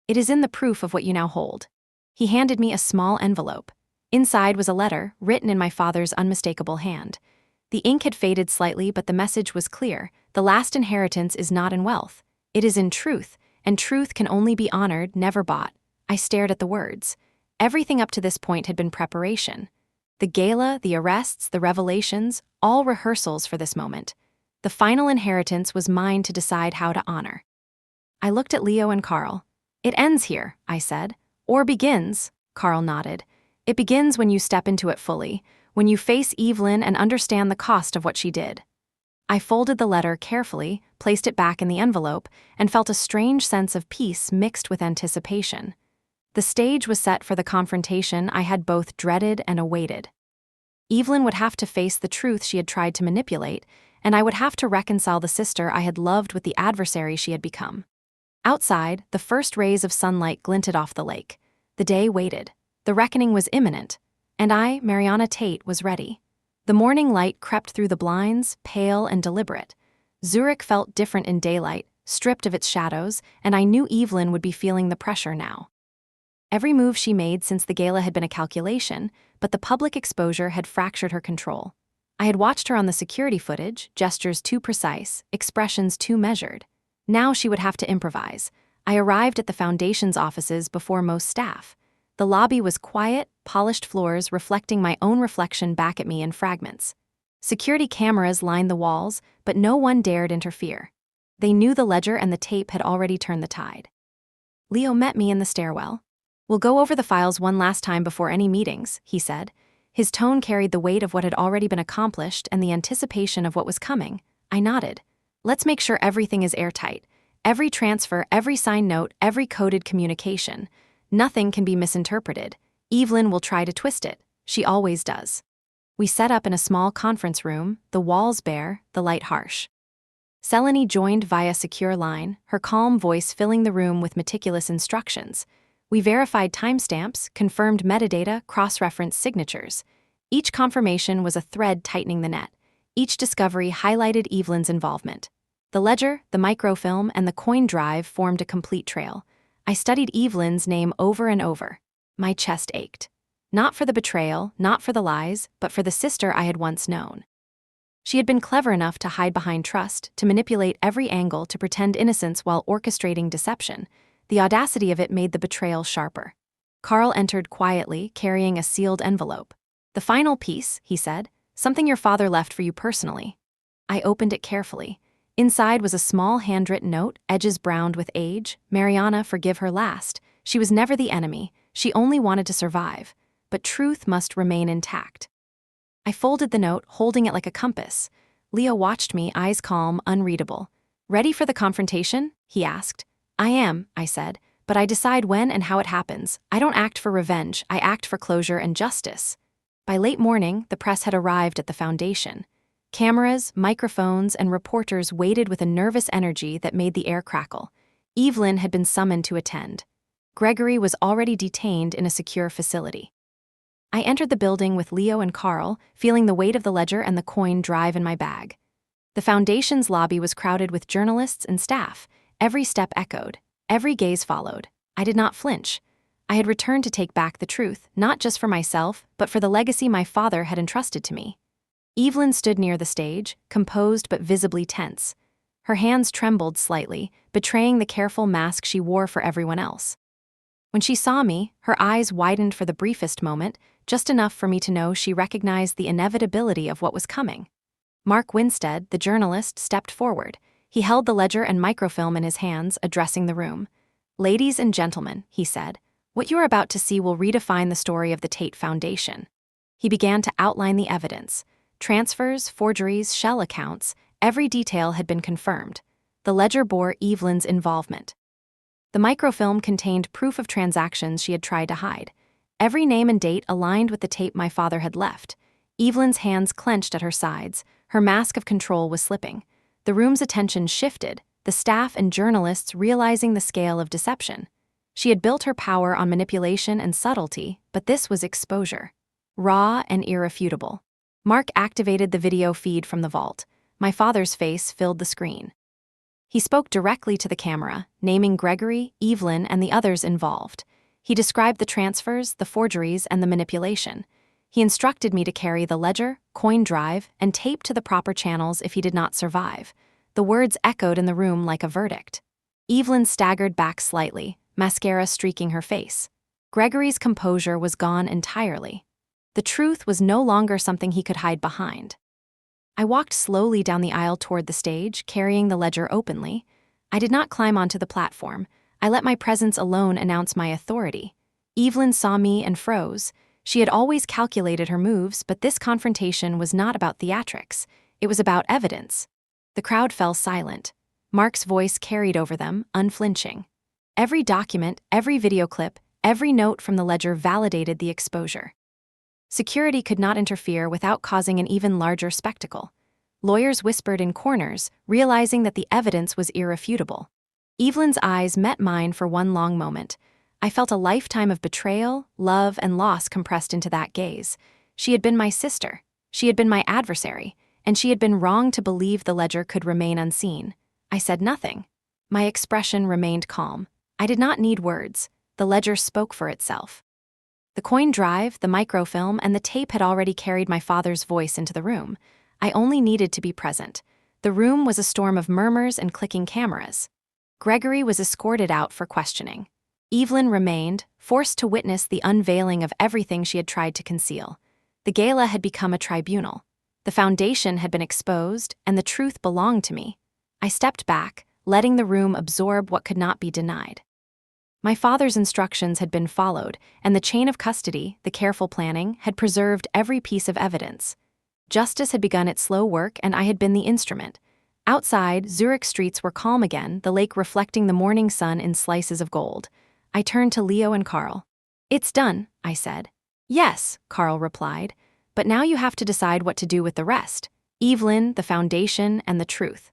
It is in the proof of what you now hold." He handed me a small envelope. Inside was a letter, written in my father's unmistakable hand. The ink had faded slightly, but the message was clear. The last inheritance is not in wealth. It is in truth, and truth can only be honored, never bought. I stared at the words. Everything up to this point had been preparation. The gala, the arrests, the revelations, all rehearsals for this moment. The final inheritance was mine to decide how to honor. I looked at Leo and Carl. "It ends here," I said. "Or begins," Carl nodded. "It begins when you step into it fully, when you face Evelyn and understand the cost of what she did." I folded the letter carefully, placed it back in the envelope, and felt a strange sense of peace mixed with anticipation. The stage was set for the confrontation I had both dreaded and awaited. Evelyn would have to face the truth she had tried to manipulate, and I would have to reconcile the sister I had loved with the adversary she had become. Outside, the first rays of sunlight glinted off the lake. The day waited. The reckoning was imminent, and I, Mariana Tate, was ready. The morning light crept through the blinds, pale and deliberate. Zurich felt different in daylight, stripped of its shadows, and I knew Evelyn would be feeling the pressure now. Every move she made since the gala had been a calculation, but the public exposure had fractured her control. I had watched her on the security footage, gestures too precise, expressions too measured. Now she would have to improvise. I arrived at the foundation's offices before most staff. The lobby was quiet, polished floors reflecting my own reflection back at me in fragments. Security cameras lined the walls, but no one dared interfere. They knew the ledger and the tape had already turned the tide. Leo met me in the stairwell. "We'll go over the files one last time before any meetings," he said. His tone carried the weight of what had already been accomplished and the anticipation of what was coming. I nodded. "Let's make sure everything is airtight. Every transfer, every signed note, every coded communication. Nothing can be misinterpreted. Evelyn will try to twist it. She always does." We set up in a small conference room, the walls bare, the light harsh. Selene joined via secure line, her calm voice filling the room with meticulous instructions. We verified timestamps, confirmed metadata, cross-referenced signatures. Each confirmation was a thread tightening the net. Each discovery highlighted Evelyn's involvement. The ledger, the microfilm, and the coin drive formed a complete trail. I studied Evelyn's name over and over. My chest ached. Not for the betrayal, not for the lies, but for the sister I had once known. She had been clever enough to hide behind trust, to manipulate every angle to pretend innocence while orchestrating deception. The audacity of it made the betrayal sharper. Carl entered quietly, carrying a sealed envelope. "The final piece," he said, "something your father left for you personally." I opened it carefully. Inside was a small handwritten note, edges browned with age. "Mariana, forgive her last. She was never the enemy. She only wanted to survive. But truth must remain intact." I folded the note, holding it like a compass. Leo watched me, eyes calm, unreadable. "Ready for the confrontation?" he asked. "I am," I said, "but I decide when and how it happens. I don't act for revenge, I act for closure and justice." By late morning, the press had arrived at the foundation. Cameras, microphones, and reporters waited with a nervous energy that made the air crackle. Evelyn had been summoned to attend. Gregory was already detained in a secure facility. I entered the building with Leo and Carl, feeling the weight of the ledger and the coin drive in my bag. The foundation's lobby was crowded with journalists and staff. Every step echoed. Every gaze followed. I did not flinch. I had returned to take back the truth, not just for myself, but for the legacy my father had entrusted to me. Evelyn stood near the stage, composed but visibly tense. Her hands trembled slightly, betraying the careful mask she wore for everyone else. When she saw me, her eyes widened for the briefest moment, just enough for me to know she recognized the inevitability of what was coming. Mark Winstead, the journalist, stepped forward. He held the ledger and microfilm in his hands, addressing the room. "Ladies and gentlemen," he said, "what you're about to see will redefine the story of the Tate Foundation." He began to outline the evidence. Transfers, forgeries, shell accounts, every detail had been confirmed. The ledger bore Evelyn's involvement. The microfilm contained proof of transactions she had tried to hide. Every name and date aligned with the tape my father had left. Evelyn's hands clenched at her sides. Her mask of control was slipping. The room's attention shifted, the staff and journalists realizing the scale of deception. She had built her power on manipulation and subtlety, but this was exposure. Raw and irrefutable. Mark activated the video feed from the vault. My father's face filled the screen. He spoke directly to the camera, naming Gregory, Evelyn, and the others involved. He described the transfers, the forgeries, and the manipulation. He instructed me to carry the ledger, coin drive, and tape to the proper channels if he did not survive. The words echoed in the room like a verdict. Evelyn staggered back slightly, mascara streaking her face. Gregory's composure was gone entirely. The truth was no longer something he could hide behind. I walked slowly down the aisle toward the stage, carrying the ledger openly. I did not climb onto the platform. I let my presence alone announce my authority. Evelyn saw me and froze. She had always calculated her moves, but this confrontation was not about theatrics. It was about evidence. The crowd fell silent. Mark's voice carried over them, unflinching. Every document, every video clip, every note from the ledger validated the exposure. Security could not interfere without causing an even larger spectacle. Lawyers whispered in corners, realizing that the evidence was irrefutable. Evelyn's eyes met mine for one long moment. I felt a lifetime of betrayal, love, and loss compressed into that gaze. She had been my sister. She had been my adversary. And she had been wrong to believe the ledger could remain unseen. I said nothing. My expression remained calm. I did not need words. The ledger spoke for itself. The coin drive, the microfilm, and the tape had already carried my father's voice into the room. I only needed to be present. The room was a storm of murmurs and clicking cameras. Gregory was escorted out for questioning. Evelyn remained, forced to witness the unveiling of everything she had tried to conceal. The gala had become a tribunal. The foundation had been exposed, and the truth belonged to me. I stepped back, letting the room absorb what could not be denied. My father's instructions had been followed, and the chain of custody, the careful planning, had preserved every piece of evidence. Justice had begun its slow work, and I had been the instrument. Outside, Zurich streets were calm again, the lake reflecting the morning sun in slices of gold. I turned to Leo and Carl. "It's done," I said. "Yes," Carl replied, "but now you have to decide what to do with the rest. Evelyn, the foundation, and the truth."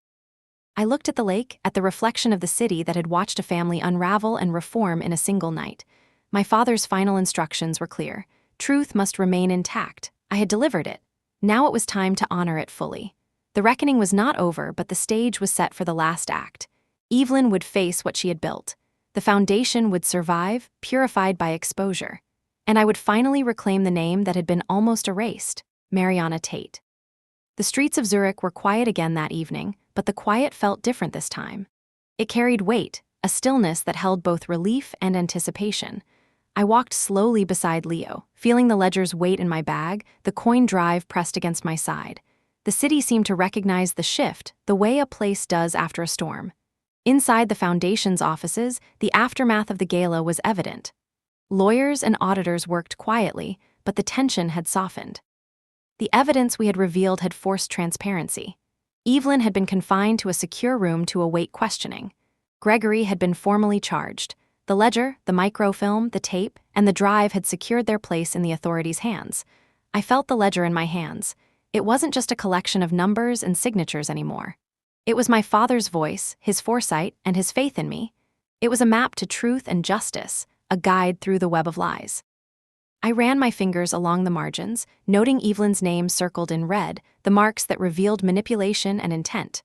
I looked at the lake, at the reflection of the city that had watched a family unravel and reform in a single night. My father's final instructions were clear. Truth must remain intact. I had delivered it. Now it was time to honor it fully. The reckoning was not over, but the stage was set for the last act. Evelyn would face what she had built. The foundation would survive, purified by exposure. And I would finally reclaim the name that had been almost erased, Mariana Tate. The streets of Zurich were quiet again that evening, but the quiet felt different this time. It carried weight, a stillness that held both relief and anticipation. I walked slowly beside Leo, feeling the ledger's weight in my bag, the coin drive pressed against my side. The city seemed to recognize the shift, the way a place does after a storm. Inside the foundation's offices, the aftermath of the gala was evident. Lawyers and auditors worked quietly, but the tension had softened. The evidence we had revealed had forced transparency. Evelyn had been confined to a secure room to await questioning. Gregory had been formally charged. The ledger, the microfilm, the tape, and the drive had secured their place in the authorities' hands. I felt the ledger in my hands. It wasn't just a collection of numbers and signatures anymore. It was my father's voice, his foresight, and his faith in me. It was a map to truth and justice, a guide through the web of lies. I ran my fingers along the margins, noting Evelyn's name circled in red, the marks that revealed manipulation and intent.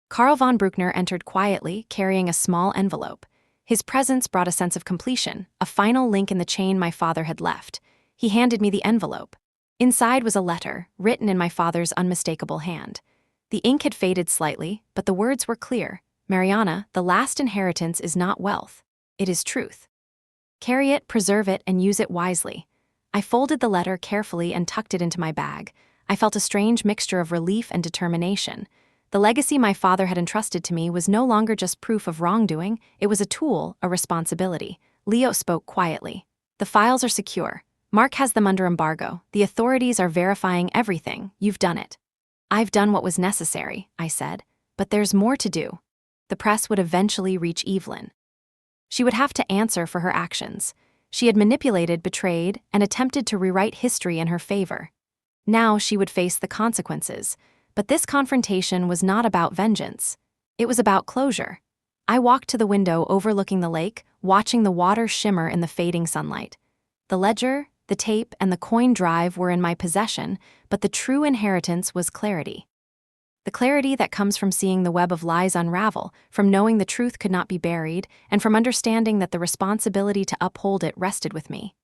Karl von Bruckner entered quietly, carrying a small envelope. His presence brought a sense of completion, a final link in the chain my father had left. He handed me the envelope. Inside was a letter, written in my father's unmistakable hand. The ink had faded slightly, but the words were clear. Mariana, the last inheritance is not wealth. It is truth. Carry it, preserve it, and use it wisely. I folded the letter carefully and tucked it into my bag. I felt a strange mixture of relief and determination. The legacy my father had entrusted to me was no longer just proof of wrongdoing, it was a tool, a responsibility. Leo spoke quietly. The files are secure. Mark has them under embargo. The authorities are verifying everything. You've done it. I've done what was necessary, I said. But there's more to do. The press would eventually reach Evelyn. She would have to answer for her actions. She had manipulated, betrayed, and attempted to rewrite history in her favor. Now she would face the consequences. But this confrontation was not about vengeance. It was about closure. I walked to the window overlooking the lake, watching the water shimmer in the fading sunlight. The ledger, the tape, and the coin drive were in my possession, but the true inheritance was clarity. The clarity that comes from seeing the web of lies unravel, from knowing the truth could not be buried, and from understanding that the responsibility to uphold it rested with me.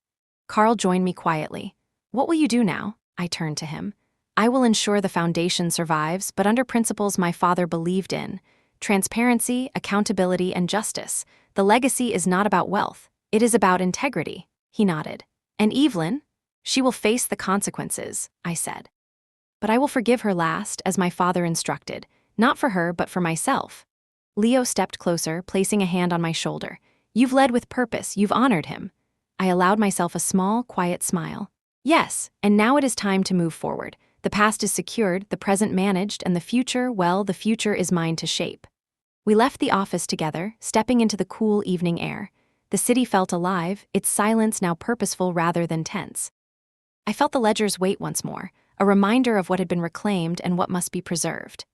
Karl joined me quietly. What will you do now? I turned to him. I will ensure the foundation survives, but under principles my father believed in. Transparency, accountability, and justice. The legacy is not about wealth. It is about integrity. He nodded. And Evelyn? She will face the consequences, I said. But I will forgive her last, as my father instructed, not for her, but for myself. Leo stepped closer, placing a hand on my shoulder. You've led with purpose, you've honored him. I allowed myself a small, quiet smile. Yes, and now it is time to move forward. The past is secured, the present managed, and the future, well, the future is mine to shape. We left the office together, stepping into the cool evening air. The city felt alive, its silence now purposeful rather than tense. I felt the ledger's weight once more, a reminder of what had been reclaimed and what must be preserved.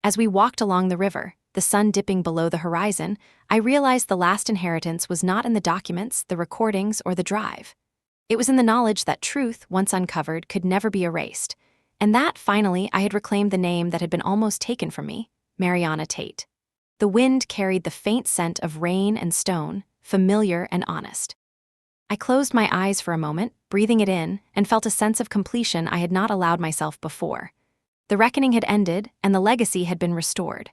As we walked along the river, the sun dipping below the horizon, I realized the last inheritance was not in the documents, the recordings, or the drive. It was in the knowledge that truth, once uncovered, could never be erased. And that, finally, I had reclaimed the name that had been almost taken from me, Mariana Tate. The wind carried the faint scent of rain and stone, familiar and honest. I closed my eyes for a moment, breathing it in, and felt a sense of completion I had not allowed myself before. The reckoning had ended, and the legacy had been restored.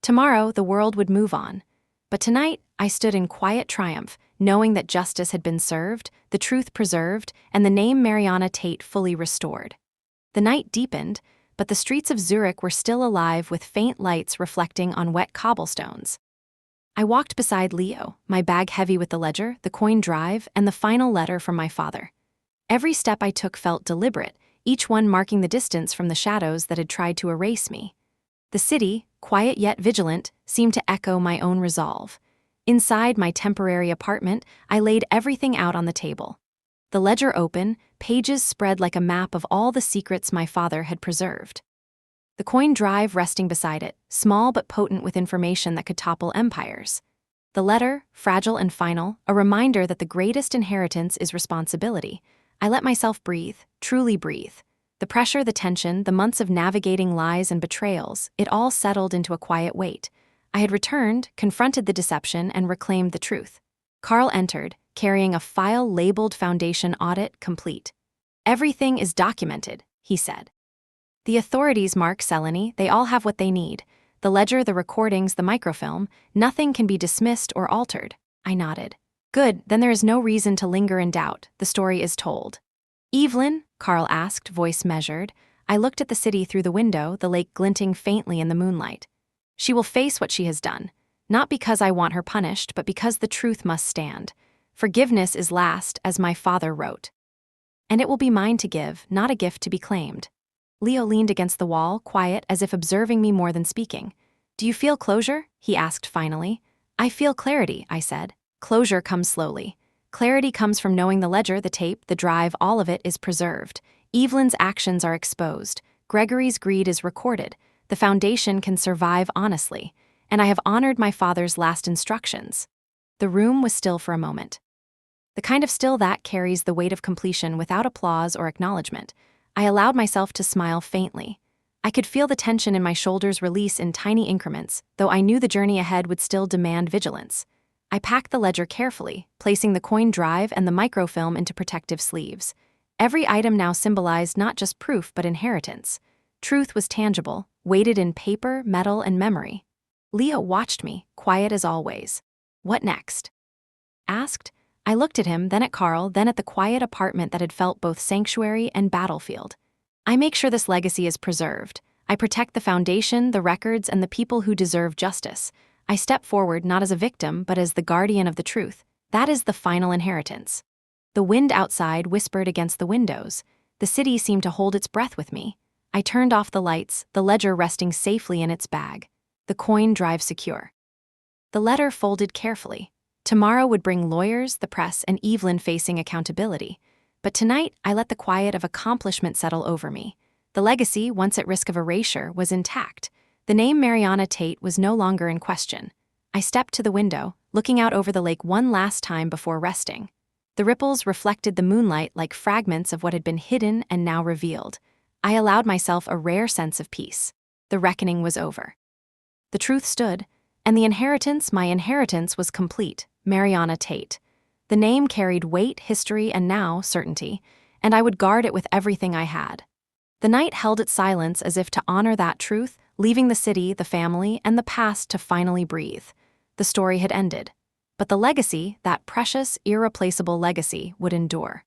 Tomorrow, the world would move on. But tonight, I stood in quiet triumph, knowing that justice had been served, the truth preserved, and the name Mariana Tate fully restored. The night deepened, but the streets of Zurich were still alive with faint lights reflecting on wet cobblestones. I walked beside Leo, my bag heavy with the ledger, the coin drive, and the final letter from my father. Every step I took felt deliberate, each one marking the distance from the shadows that had tried to erase me. The city, quiet yet vigilant, seemed to echo my own resolve. Inside my temporary apartment, I laid everything out on the table. The ledger open, pages spread like a map of all the secrets my father had preserved. The coin drive resting beside it, small but potent with information that could topple empires. The letter, fragile and final, a reminder that the greatest inheritance is responsibility. I let myself breathe, truly breathe. The pressure, the tension, the months of navigating lies and betrayals, it all settled into a quiet weight. I had returned, confronted the deception, and reclaimed the truth. Karl entered, carrying a file labeled Foundation Audit Complete. Everything is documented, he said. The authorities, Mark Seleny, they all have what they need. The ledger, the recordings, the microfilm, nothing can be dismissed or altered. I nodded. Good, then there is no reason to linger in doubt. The story is told. Evelyn? Carl asked, voice measured. I looked at the city through the window, the lake glinting faintly in the moonlight. She will face what she has done. Not because I want her punished, but because the truth must stand. Forgiveness is last, as my father wrote. And it will be mine to give, not a gift to be claimed. Leo leaned against the wall, quiet, as if observing me more than speaking. Do you feel closure? He asked finally. I feel clarity, I said. Closure comes slowly. Clarity comes from knowing the ledger, the tape, the drive, all of it is preserved. Evelyn's actions are exposed. Gregory's greed is recorded. The foundation can survive honestly. And I have honored my father's last instructions. The room was still for a moment. The kind of still that carries the weight of completion without applause or acknowledgement. I allowed myself to smile faintly. I could feel the tension in my shoulders release in tiny increments, though I knew the journey ahead would still demand vigilance. I packed the ledger carefully, placing the coin drive and the microfilm into protective sleeves. Every item now symbolized not just proof but inheritance. Truth was tangible, weighted in paper, metal, and memory. Leo watched me, quiet as always. What next? Asked. I looked at him, then at Carl, then at the quiet apartment that had felt both sanctuary and battlefield. I make sure this legacy is preserved. I protect the foundation, the records, and the people who deserve justice. I step forward not as a victim, but as the guardian of the truth. That is the final inheritance. The wind outside whispered against the windows. The city seemed to hold its breath with me. I turned off the lights, the ledger resting safely in its bag. The coin drive secure. The letter folded carefully. Tomorrow would bring lawyers, the press, and Evelyn facing accountability. But tonight, I let the quiet of accomplishment settle over me. The legacy, once at risk of erasure, was intact. The name Mariana Tate was no longer in question. I stepped to the window, looking out over the lake one last time before resting. The ripples reflected the moonlight like fragments of what had been hidden and now revealed. I allowed myself a rare sense of peace. The reckoning was over. The truth stood, and the inheritance, my inheritance, was complete. Mariana Tate. The name carried weight, history, and now certainty, and I would guard it with everything I had. The night held its silence as if to honor that truth, leaving the city, the family, and the past to finally breathe. The story had ended. But the legacy, that precious, irreplaceable legacy, would endure.